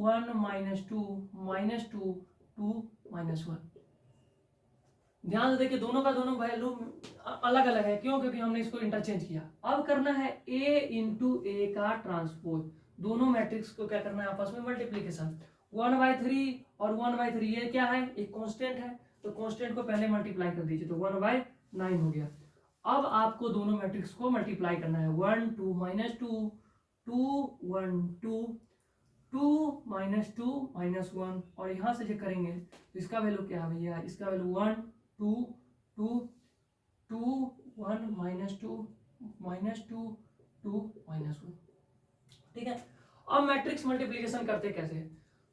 1 -2 -2 2 -1। ध्यान से देखिए दोनों का दोनों वैल्यू अलग अलग है, क्यों, क्योंकि हमने इसको इंटरचेंज किया। अब करना है ए इंटू ए का ट्रांसपोज, दोनों मैट्रिक्स को क्या करना है आपस में मल्टीप्लीकेशन। 1/3 और 1/3 ये क्या है, एक कांस्टेंट है, तो कांस्टेंट को पहले मल्टीप्लाई कर दीजिए, तो 1/9 हो गया। अब आपको दोनों मैट्रिक्स को मल्टीप्लाई करना है, 1 2 -2 2 1 2 2 -2 -1, और यहां से जो करेंगे तो इसका वैल्यू क्या है भैया, इसका वैल्यू 1 2 2 2 1 -2 -2 2 -1, ठीक है। अब मैट्रिक्स मल्टीप्लिकेशन करते कैसे,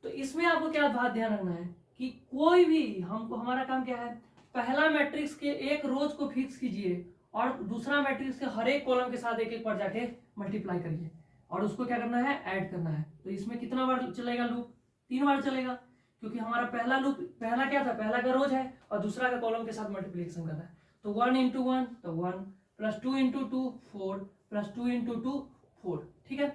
तो इसमें आपको क्या बात ध्यान रखना है कि कोई भी हमको, हमारा काम क्या है, पहला मैट्रिक्स के एक रोज को फिक्स कीजिए और दूसरा मैट्रिक्स के हर एक कॉलम के साथ एक एक बार जाके मल्टीप्लाई करिए, और उसको क्या करना है, ऐड करना है। तो इसमें कितना बार चलेगा लूप, 3 बार चलेगा, क्योंकि हमारा पहला लूप, पहला क्या था, पहला का रोज है और दूसरा का कॉलम के साथ मल्टीप्लिकेशन करना है। तो 1 × 1 तो 1 +2 × 2 4 +2 × 2 4, ठीक है।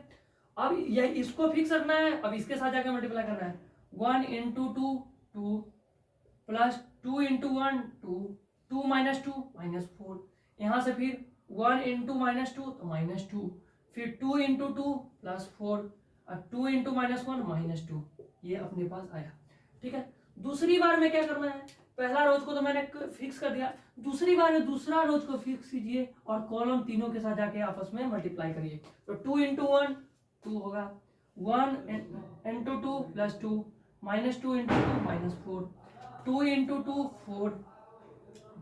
अब यह इसको फिक्स रखना है, अब इसके साथ जाकर मल्टीप्लाई करना है, 1 × 2 2 +2 × 1 2 2 -2 -4, यहाँ से फिर 1 × -2 तो -2, फिर 2 × 2 +4 और 2 × -1 -2, ये अपने पास आया, ठीक है। दूसरी बार में क्या करना है, पहला रोज को तो मैंने फिक्स कर दिया, दूसरी बार में दूसरा रोज को फिक्स कीजिए और कॉलम तीनों के साथ जाके आपस में मल्टीप्लाई करिए। तो 2 × 1 2 होगा, 1 × 2 +2 -2 × 2 -4 2 × 2 4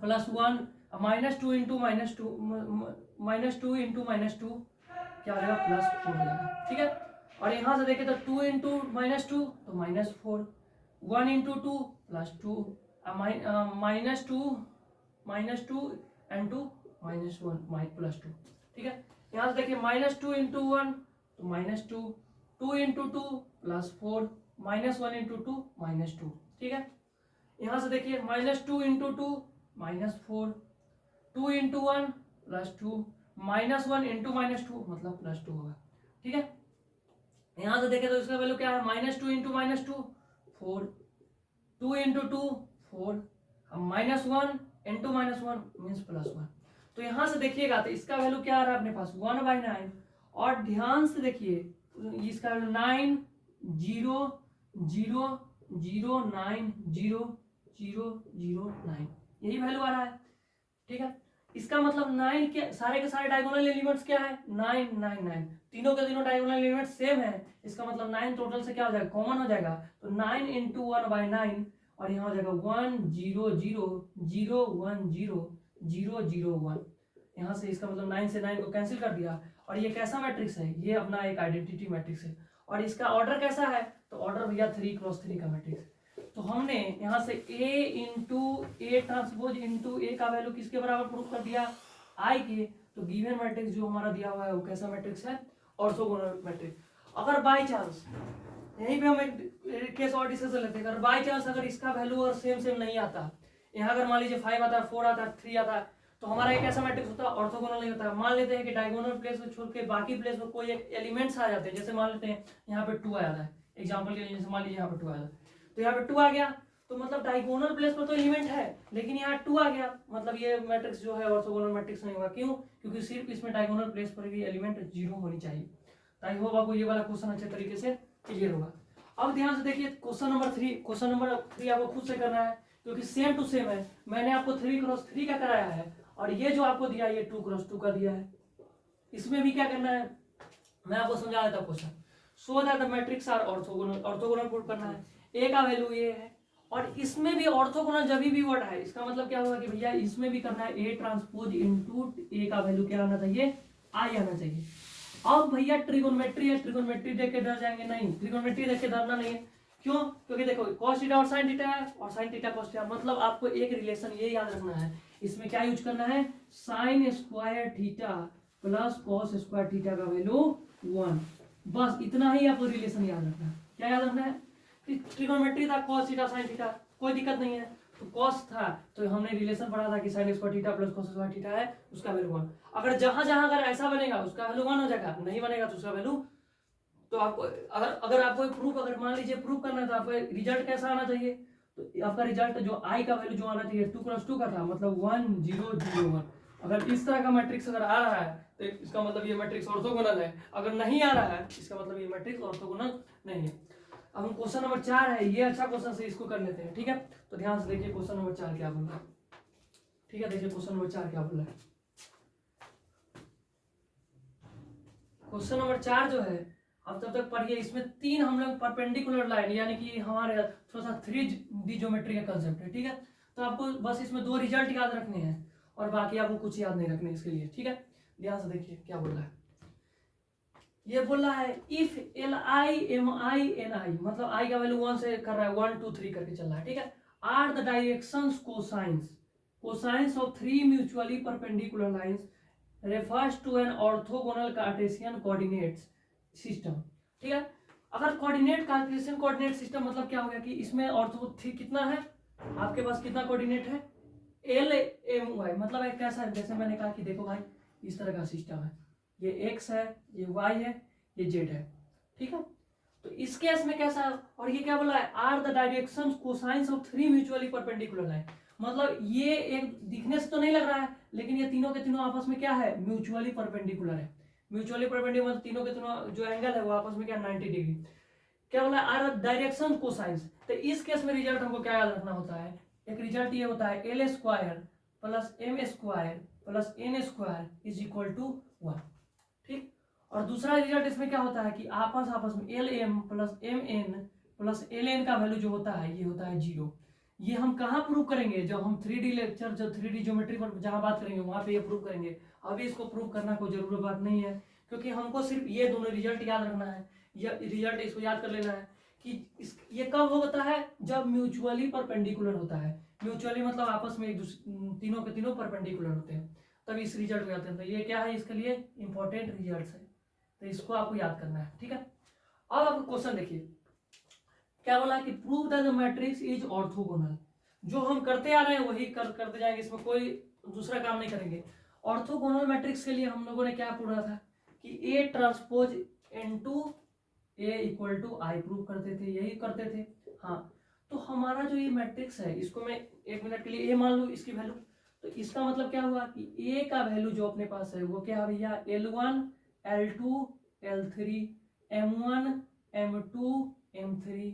+1 -2 × -2 -2 क्या हो जाएगा, +4 हो जाएगा, ठीक है। और यहाँ से देखें तो 2 × -2 तो -4, 1 × 2 +2 -2 and 2 -1 +2, ठीक है। यहाँ से देखिए -2 × 1 तो -2, 2 × 2 +4 -1 × 2 -2, ठीक है। यहाँ से देखिए -2 × 2 -4 2 × 1 +2 -1 × -2 मतलब +2 होगा, ठीक है। यहाँ से देखें तो इसका वैल्यू क्या है, -2 × -2 4 2 × 2 4 -1 × -1 मीन्स +1। तो यहाँ से देखिएगा तो इसका वैल्यू क्या आ रहा है अपने पास 1/9, और ध्यान से देखिए इसका 9 0 0 0 9 0 0 0 9 यही वैल्यू आ रहा है, ठीक है। इसका मतलब 9 के सारे डायगोनल एलिमेंट्स क्या है, 9 9 9, तीनों के तीनों डायगोनल एलिमेंट्स सेम है, इसका मतलब 9 टोटल से क्या हो जाएगा, कॉमन हो जाएगा। तो 9 × 1/9 और यहाँ हो जाएगा 1 0 0 0 1 0 0 0 1, यहाँ से इसका मतलब 9 से 9 को कैंसिल कर दिया। और ये कैसा मैट्रिक्स है, ये अपना एक आइडेंटिटी मैट्रिक्स है, और इसका ऑर्डर कैसा है, तो ऑर्डर भैया 3 × 3 का मैट्रिक्स। तो हमने यहाँ से A × A ट्रांसपोज × A का वैल्यू किसके बराबर प्रूफ कर दिया, I के। तो गिवन मैट्रिक्स जो हमारा दिया हुआ है वो कैसा मैट्रिक्स है, ऑर्थोगोनल मैट्रिक्स। अगर बाय चांस यहीं पे हम एक केस और डिस्कस लेते हैं, अगर बाय चांस अगर इसका वैल्यू और सेम सेम नहीं आता, यहाँ अगर मान लीजिए 5 आता है, 4 आता है, 3 आता है, तो हमारा एक ऐसा मैट्रिक्स होता है ऑर्थोगोनल नहीं होता है। मान लेते हैं कि डायगोनल प्लेस को छोड़ के बाकी प्लेस में कोई एक एलिमेंट्स आ जाते हैं, जैसे मान लेते हैं यहाँ पे 2 आ जाता है, एग्जांपल के लिए जैसे मान लीजिए यहाँ पे 2 आ जाता है, तो यहाँ पे 2 आ गया तो मतलब डायगोनल प्लेस पर तो एलिमेंट है, लेकिन यहाँ 2 आ गया, मतलब ये मैट्रिक्स जो है ऑर्थोगोनल मैट्रिक्स नहीं होगा। क्यों? क्योंकि सिर्फ इसमें डायगोनल प्लेस पर भी एलिमेंट 0 होनी चाहिए। आई होप आपको ये वाला क्वेश्चन अच्छे तरीके से क्लियर होगा। अब ध्यान से देखिए क्वेश्चन नंबर 3 आपको खुद से करना है, क्योंकि सेम टू सेम है। मैंने आपको 3x3 का कराया है और ये जो आपको दिया है ये 2x2 का दिया है। इसमें भी क्या करना है मैं आपको समझा देता हूँ question. So that the matrix are orthogonal, orthogonal prove करना है। ए का वैल्यू ये है और इसमें भी ऑर्थोगोनल जब भी वर्ड है, इसका मतलब क्या होगा कि भैया इसमें भी करना है ए ट्रांसपोज इनटू ए का वैल्यू क्या आना चाहिए, आई आना चाहिए। अब भैया ट्रिगोनोमेट्री है, ट्रिगोनोमेट्री देख के डर जाएंगे? नहीं, ट्रिगोनोमेट्री देख के डरना नहीं है। क्यों? क्योंकि देखो cos थीटा और sin थीटा है और sin थीटा cos थीटा, मतलब आपको एक रिलेशन ये याद रखना है, इसमें क्या यूज करना है, sin square theta plus cos square theta का वैल्यू 1, बस इतना ही आपको रिलेशन याद रखना है। क्या याद रखना है कि ट्रिगोनोमेट्री था cos थीटा sin थीटा, कोई दिक्कत नहीं है। तो cos था तो हमने रिलेशन पढ़ा था कि sin square theta plus cos square theta है, उसका वैल्यू 1। अगर जहां जहां अगर ऐसा बनेगा उसका वैल्यू 1 हो जाएगा, नहीं बनेगा तो उसका वैल्यू, तो आपको अगर आपको प्रूफ, अगर मान लीजिए प्रूफ करना है तो आपको रिजल्ट कैसा आना चाहिए, तो आपका रिजल्ट जो आई का वैल्यू जो आना चाहिए 2x2 का था, मतलब 1 0 0 1। अगर इस तरह का मैट्रिक्स अगर आ रहा है तो इसका मतलब ये मैट्रिक्स ऑर्थोगोनल है, अगर नहीं आ रहा है इसका मतलब ये मैट्रिक्स ऑर्थोगोनल नहीं है। अब हम क्वेश्चन नंबर 4 है, ये अच्छा क्वेश्चन से इसको कर लेते हैं, ठीक है। तो ध्यान से देखिए क्वेश्चन नंबर 4 क्या बोल रहा है, ठीक है। देखिए क्वेश्चन नंबर 4 क्या बोल रहा है। क्वेश्चन नंबर 4 जो है अब तब तक पढ़िए, इसमें 3 हम लोग परपेंडिकुलर लाइन यानी कि हमारे थोड़ा सा 3D ज्योमेट्री का कंसेप्ट है, ठीक है। तो आपको बस इसमें 2 रिजल्ट याद रखने हैं और बाकी आपको कुछ याद नहीं रखने इसके लिए, ठीक है। ध्यान से देखिए क्या बोल रहा है। ये बोल रहा है इफ LI MI NI, मतलब आई का वैल्यू 1 से कर रहा है, 1 2 3 करके चल रहा है, ठीक है। Are the directions cosines of 3 mutually perpendicular lines refers to an orthogonal cartesian coordinates system, ठीक है। अगर कोऑर्डिनेट कार्टेशियन कोऑर्डिनेट सिस्टम मतलब क्या हो गया कि इसमें ऑर्थो कितना है आपके पास, कितना कोऑर्डिनेट है LMY, मतलब एक कैसा है, जैसे मैंने कहा कि देखो भाई इस तरह का सिस्टम है, ये x है, ये y है, ये z है, ठीक है। तो इस केस में कैसा, और ये क्या बोला है, are the directions cosines of 3 mutually perpendicular line, मतलब ये एक दिखने से तो नहीं लग रहा है लेकिन ये तीनों के तीनों आपस में क्या है, म्यूचुअली परपेंडिकुलर है। म्यूचुअली परपेंडिकुलर मतलब तीनों के तीनों जो एंगल है वो आपस में क्या 90 डिग्री। क्या बोला, आर डायरेक्शन कोसाइंस। तो इस केस में रिजल्ट हमको क्या याद रखना होता है, एक रिजल्ट ये होता है L square plus M square plus N square is equal to 1, ठीक। और दूसरा रिजल्ट इसमें क्या होता है कि आपस में LM plus MN plus LN का वैल्यू जो होता है ये होता है 0। ये हम कहाँ प्रूव करेंगे, जब हम 3D लेक्चर, जब 3D ज्योमेट्री पर जहाँ बात करेंगे वहां पे ये प्रूव करेंगे। अभी इसको प्रूव करना कोई जरूरी बात नहीं है, क्योंकि हमको सिर्फ ये दोनों रिजल्ट याद रखना है। ये रिजल्ट इसको याद कर लेना है कि ये कब होता है, जब म्यूचुअली परपेंडिकुलर होता है। म्यूचुअली मतलब आपस में तीनों के तीनों परपेंडिकुलर होते हैं, तब इस रिजल्ट को याद करते हैं। ये क्या है, इसके लिए इंपॉर्टेंट रिजल्ट है, तो इसको आपको याद करना है, ठीक है। अब आप क्वेश्चन देखिए क्या बोला कि prove that the matrix is orthogonal. जो हम करते आ रहे हैं वही करते जाएंगे, इसमें कोई दूसरा काम नहीं करेंगे। ऑर्थोगोनल मैट्रिक्स के लिए हम लोगों ने क्या पढ़ा था कि A transpose into A equal to I prove करते थे, यही करते थे। हाँ, तो हमारा जो ये मैट्रिक्स है इसको मैं 1 मिनट के लिए A मान लूँ इसकी वैल्यू, तो इसका मतलब क्या हुआ कि A का वैल्यू जो अपने पास है वो क्या है भैया, L1 L2 L3 M1 M2 M3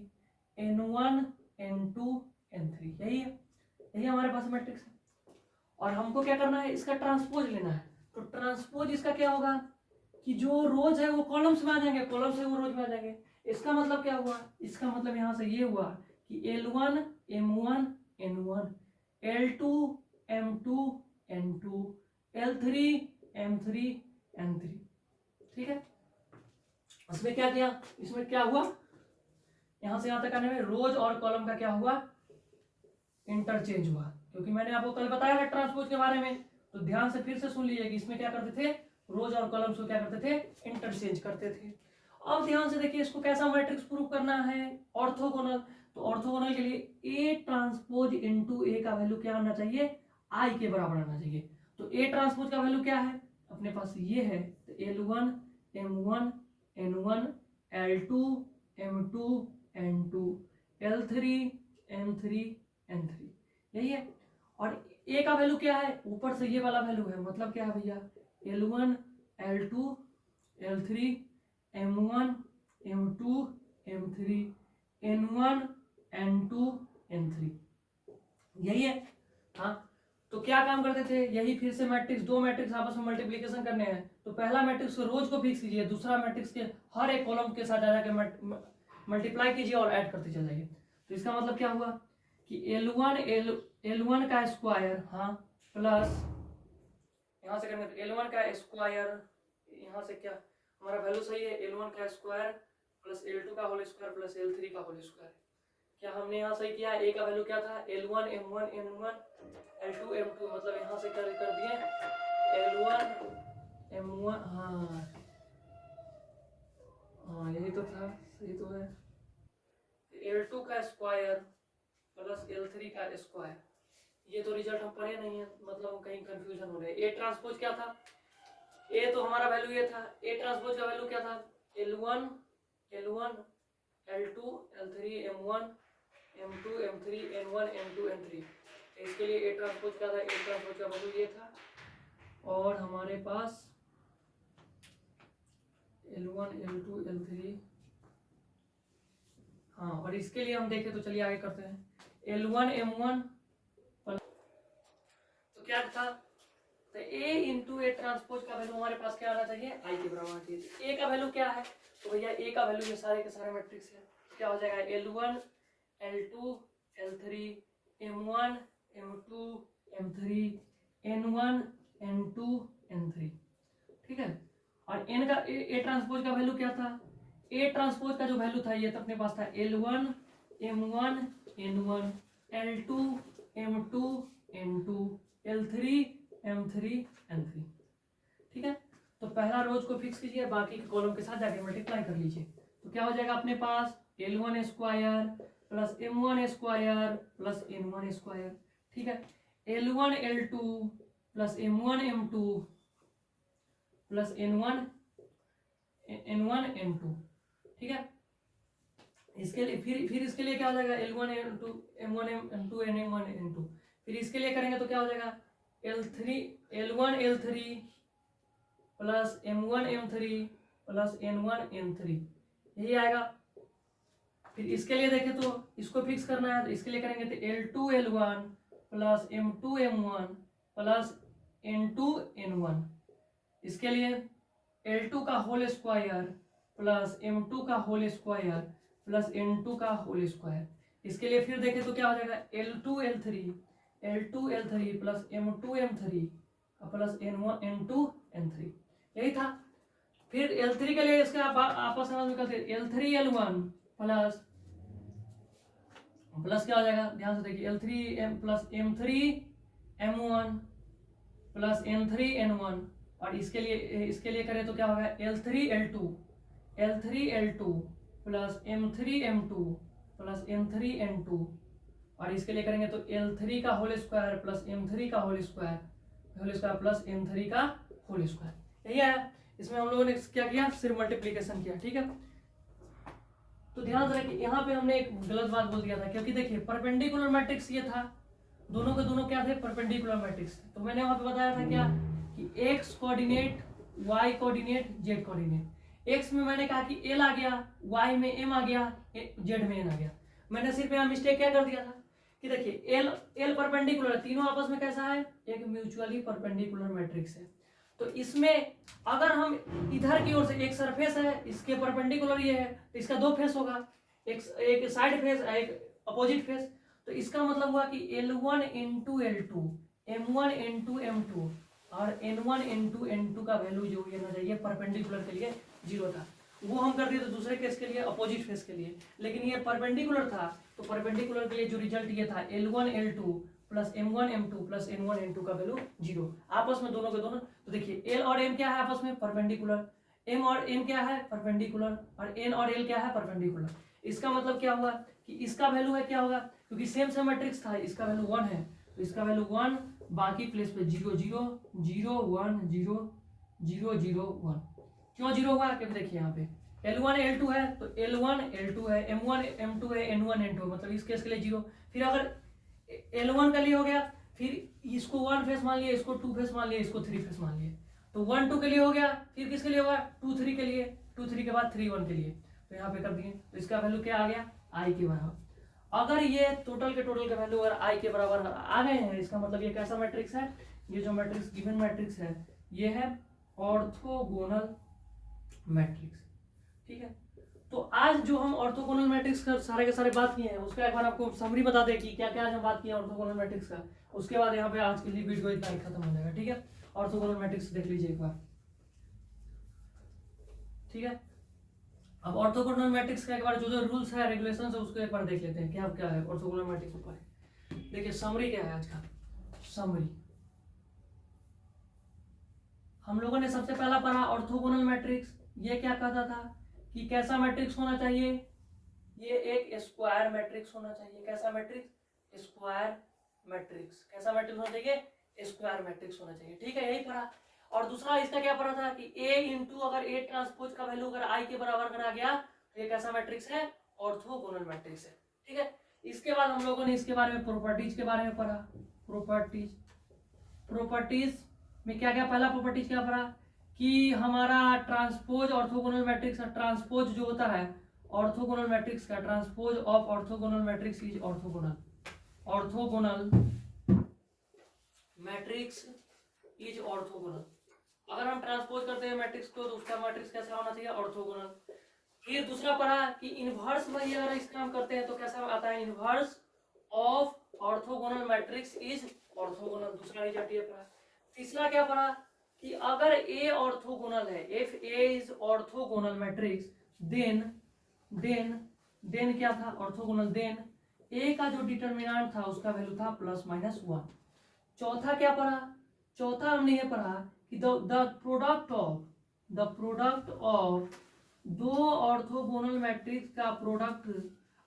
N1 N2 N3, यही हमारे पास मैट्रिक्स है। और हमको क्या करना है, इसका ट्रांसपोज लेना है। तो ट्रांसपोज इसका क्या होगा कि जो रोज है वो कॉलम्स में आ जाएंगे, कॉलम से वो रोज में आ जाएंगे। इसका मतलब क्या हुआ, इसका मतलब यहां से ये हुआ कि L1 M1 N1 L2 M2 N2 L3 M3 N3, ठीक है। इसमें क्या किया, इसमें क्या हुआ, यहां से यहां तक आने में रोज और कॉलम का क्या हुआ, इंटरचेंज हुआ। क्योंकि मैंने आपको कल बताया है ट्रांसपोज के बारे में, तो ध्यान से फिर से सुन लीजिए कि इसमें क्या करते थे, रोज और कॉलम्स को क्या करते थे, इंटरचेंज करते थे। अब ध्यान से देखिए इसको कैसा मैट्रिक्स प्रूव करना है, ऑर्थोगोनल। तो ऑर्थोगोनल के लिए ए ट्रांसपोज इनटू ए का वैल्यू क्या आना चाहिए, आई के बराबर आना चाहिए। तो ए ट्रांसपोज का वैल्यू क्या है अपने पास, ये है, तो L1 M1 N1 L2 M2 N2 L3 M3 N3, यही है। और ए का वैल्यू क्या है, ऊपर से ये वाला वैल्यू है, मतलब क्या है भैया, L1 L2 L3 M1 M2 M3 N1 N2 N3, यही है। हाँ, तो क्या काम करते थे, यही फिर से मैट्रिक्स, दो मैट्रिक्स आपस में मल्टीप्लिकेशन करने हैं, तो पहला मैट्रिक्स को रोज को फिक्स कीजिए, दूसरा मैट्रिक्स के हर एक कॉलम के साथ जाके मल्टीप्लाई कीजिए और ऐड करते चले जाइए। तो इसका मतलब क्या हुआ कि L1 का स्क्वायर, हाँ, प्लस यहाँ से करेंगे तो L1 का स्क्वायर, यहाँ से क्या हमारा वैल्यू सही है, L1 का स्क्वायर प्लस L2 का होल स्क्वायर प्लस L3 का होल स्क्वायर। क्या हमने यहाँ सही किया, ए का वैल्यू क्या था, L1 M1 N1 L2 M2, मतलब यहाँ से कर दिए L1 M1, हाँ हाँ यही तो था, सही तो है, L2 का स्क्वायर प्लस L3 का स्क्वायर। ये तो रिजल्ट हम पढ़े नहीं है, मतलब कहीं कंफ्यूजन हो रहा है। ए ट्रांसपोज क्या था, ए तो हमारा वैल्यू ये था, ए ट्रांसपोज का वैल्यू क्या था, L1 L2 L3 M1 M2 M3 N1 N2 N3, इसके लिए ए ट्रांसपोज क्या था, ए ट्रांसपोज का वैल्यू ये था। और हमारे पास L1 L2 L3, हाँ, और इसके लिए हम देखें तो चलिए आगे करते हैं, L1 M1, तो क्या था, तो ए इंटू ए ट्रांसपोज का वैल्यू हमारे पास क्या आना चाहिए, आई के बराबर आना चाहिए। ए का वैल्यू क्या है, तो भैया ए का वैल्यू ये सारे के सारे मैट्रिक्स है, क्या हो जाएगा, L1 L2 L3 M1 M2 M3 N1 N2 N3, ठीक है। और n का ए ट्रांसपोज का वैल्यू क्या था, ए ट्रांसपोज का जो वैल्यू था ये तो अपने पास था L1 M1 N1 L2 M2 N2 L3 M3 N3, ठीक है। तो पहला रोज को फिक्स कीजिए, बाकी के कॉलम के साथ जाके मल्टीप्लाई कर लीजिए, तो क्या हो जाएगा अपने पास L1 square plus M1 square plus N1 square, ठीक है। L1 L2 plus M1 M2 plus N1 N2, ठीक है। इसके लिए फिर इसके लिए क्या हो जाएगा, L1 M2 M1 M2 N1 N2, फिर इसके लिए करेंगे तो क्या हो जाएगा, L1 L3 plus M1 M3 plus N1 N3, यही आएगा। फिर इसके लिए देखें तो इसको फिक्स करना है, तो इसके लिए करेंगे तो L2 L1 plus M2 M1 plus N2 N1, इसके लिए L2 का होल स्क्वायर प्लस M2 का होल स्क्वायर प्लस N2 का होल स्क्वायर। इसके लिए फिर देखें तो क्या हो जाएगा, L2 L3 plus M2 M3 plus N2 N3, यही था। फिर L3 के लिए इसके आपस में निकलते L3 L1 प्लस क्या हो जाएगा, ध्यान से देखिए, L3 plus M3 M1 plus N3 N1, और इसके लिए करें तो क्या होगा, L3 L2 plus M3 M2 plus N3 N2, और इसके लिए करेंगे तो L3 का होल स्क्वायर प्लस M3 का होल स्क्वायर प्लस M3 का होल स्क्वायर, यही है। इसमें हम लोगों ने क्या किया, सिर्फ मल्टीप्लिकेशन किया, ठीक है। तो ध्यान रखिए यहाँ पे हमने एक गलत बात बोल दिया था, क्योंकि देखिए परपेंडिकुलर मैट्रिक्स ये था, दोनों के दोनों क्या थे, परपेंडिकुलर मैट्रिक्स। तो मैंने वहां पे बताया था क्या कि x coordinate, y coordinate, z coordinate. x में मैंने कहा कि l आ गया, y में m आ गया, z में n आ गया। मैंने सिर्फ यहाँ मिस्टेक क्या कर दिया था कि देखिए l परपेंडिकुलर, तीनों आपस में कैसा है, एक म्यूचुअली परपेंडिकुलर मैट्रिक्स है। तो इसमें अगर हम इधर की ओर से एक सरफेस है, इसके परपेंडिकुलर ये है, तो इसका दो फेस होगा, एक साइड फेस, एक अपोजिट फेस। तो इसका मतलब हुआ कि L1 into L2 M1 into M2 और N1 into N2 का वैल्यू जो ये ना चाहिए परपेंडिकुलर के लिए 0 था। वो हम कर दिए तो दूसरे केस के लिए, अपोजिट फेस के लिए, लेकिन ये परपेंडिकुलर था, तो परपेंडिकुलर के लिए जो रिजल्ट ये था L1 L2 plus m1 m2 plus n1 n2 का वैल्यू 0, आपस में दोनों के दोनों। तो देखिए l और m क्या है आपस में परपेंडिकुलर, m और n क्या है परपेंडिकुलर, और n और l क्या है परपेंडिकुलर। इसका मतलब क्या हुआ कि इसका वैल्यू है क्या होगा, क्योंकि सेम सेम मैट्रिक्स था, इसका वैल्यू 1 है तो इसका वैल्यू 1, बाकी प्लेस पे 0 0 0 1 0 0 0 1। क्यों 0 हुआ, क्योंकि देखिए यहाँ पे L1 L2 है तो L1 L2 है, M1 M2 है, N1 N2, मतलब इस केस के लिए 0। फिर अगर L1 का लिए हो गया, फिर इसको 1 फेस मान लिया, इसको 2 फेस मान लिया, इसको 3 फेस मान लिया, तो 1 2 के लिए हो गया, फिर किसके लिए होगा 2 3 के लिए, 2 3 के बाद 3 1 के लिए, तो यहाँ पे कर दिए। तो इसका वैल्यू क्या आ गया i के बराबर। अगर ये टोटल के वैल्यू अगर i के बराबर आ गए हैं, इसका मतलब ये कैसा मैट्रिक्स है, ये जो मैट्रिक्स गिवन मैट्रिक्स है ये है ऑर्थोगोनल मैट्रिक्स। ठीक है, तो आज जो हम ऑर्थोगोनल मैट्रिक्स का सारे के सारे बात किए हैं, उसका एक बार आपको समरी बता दें कि क्या क्या आज हम बात किए ऑर्थोगोनल मैट्रिक्स का, उसके बाद यहाँ पे आज के लिए वीडियो इतना ही खत्म हो जाएगा। ठीक है, ऑर्थोगोनल मैट्रिक्स देख लीजिए एक बार। ठीक है, अब ऑर्थोगोनल मैट्रिक्स का एक बार जो जो रूल्स है रेगुलेशंस है उसको एक बार देख लेते हैं क्या क्या है ऑर्थोगोनल मैट्रिक्स ऊपर। देखिए समरी क्या है आज का, समरी हम लोगों ने सबसे पहला पढ़ा ऑर्थोगोनल मैट्रिक्स। ये क्या कहता था कि कैसा मैट्रिक्स होना चाहिए, ये एक स्क्वायर मैट्रिक्स होना चाहिए। कैसा मैट्रिक्स, स्क्वायर मैट्रिक्स। कैसा मैट्रिक्स होना चाहिए, स्क्वायर मैट्रिक्स होना चाहिए। ठीक है, यही पढ़ा। और दूसरा इसका क्या पढ़ा था कि a इंटू अगर a ट्रांसपोज का वैल्यू अगर i के बराबर करा गया तो ये कैसा मैट्रिक्स है, ऑर्थोगोनल मैट्रिक्स है। ठीक है, इसके बाद हम लोगों ने इसके बारे में प्रॉपर्टीज के बारे में पढ़ा। प्रॉपर्टीज में क्या क्या, पहला प्रॉपर्टीज क्या पढ़ा कि हमारा ट्रांसपोज ऑर्थोगोनल मैट्रिक्स का ट्रांसपोज जो होता है ऑर्थोगोनल मैट्रिक्स का, transpose of orthogonal matrix is orthogonal. Orthogonal matrix is orthogonal. अगर हम ट्रांसपोज करते हैं मैट्रिक्स को तो उसका मैट्रिक्स कैसा होना चाहिए, ऑर्थोगोनल। फिर दूसरा पढ़ा कि इनवर्स वही अगर इस काम करते हैं तो कैसा आता है, inverse of orthogonal matrix is orthogonal. दूसरा रिजल्ट ये पढ़ा। तीसरा क्या पढ़ा कि अगर A ऑर्थोगोनल है, if A is orthogonal matrix then क्या था ऑर्थोगोनल, देन A का जो डिटरमिनेंट था उसका वैल्यू था ±1। चौथा क्या पढ़ा, चौथा हमने ये पढ़ा कि द प्रोडक्ट ऑफ दो ऑर्थोगोनल मैट्रिक्स का प्रोडक्ट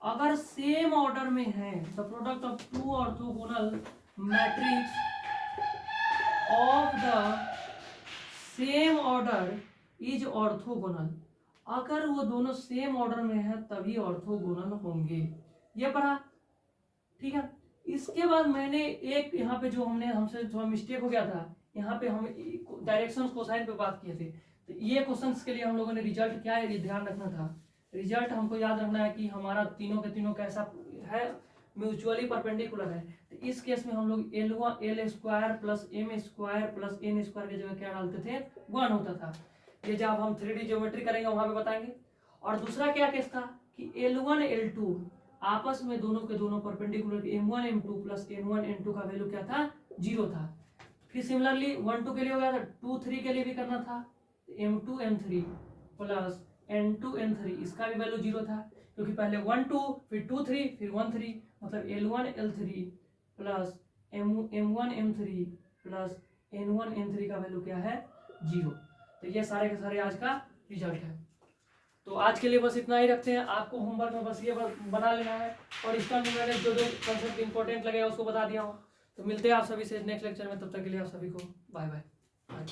अगर सेम ऑर्डर में है, the product of two orthogonal matrix of the same order is orthogonal. अगर वो दोनों सेम ऑर्डर में है तभी ऑर्थोगोनल होंगे, ये पढ़ा। ठीक है, इसके बाद मैंने एक यहाँ पे जो हमसे थोड़ा मिस्टेक हो गया था, यहाँ पे हम डायरेक्शंस कोसाइन पे बात किए थे, तो ये क्वेश्चंस के लिए हम लोगों ने रिजल्ट क्या है ये ध्यान रखना था। रिजल्ट हमको याद रखना है कि हमारा तीनों के तीनों कैसा है, म्यूचुअली परपेंडिकुलर है। तो इस केस में हम लोग l square plus m square plus n square की जगह क्या डालते थे, 1 होता था। ये जब हम 3D ज्योमेट्री करेंगे वहां पे बताएंगे। और दूसरा क्या केस था कि L1 L2 आपस में दोनों के दोनों perpendicular M1 M2 plus N1 N2 का वैल्यू क्या था, 0 था। फिर सिमिलरली 1 2 के लिए हो गया था, 2 3 के लिए भी करना था, M2 M3 plus N2 N3 इसका भी वैल्यू 0 था, क्योंकि पहले 1 2 फिर 2 3 फिर 1 3, मतलब L1 L3 plus M1 M3 plus N1 N3 का वैल्यू क्या है, 0। तो ये सारे के सारे आज का रिजल्ट है। तो आज के लिए बस इतना ही रखते हैं। आपको होमवर्क में बस ये बना लेना है, और इसका मैंने जो जो कंसेप्ट इंपॉर्टेंट लगे उसको बता दिया हूँ। तो मिलते हैं आप सभी से नेक्स्ट लेक्चर में, तब तक के लिए आप सभी को बाय बाय।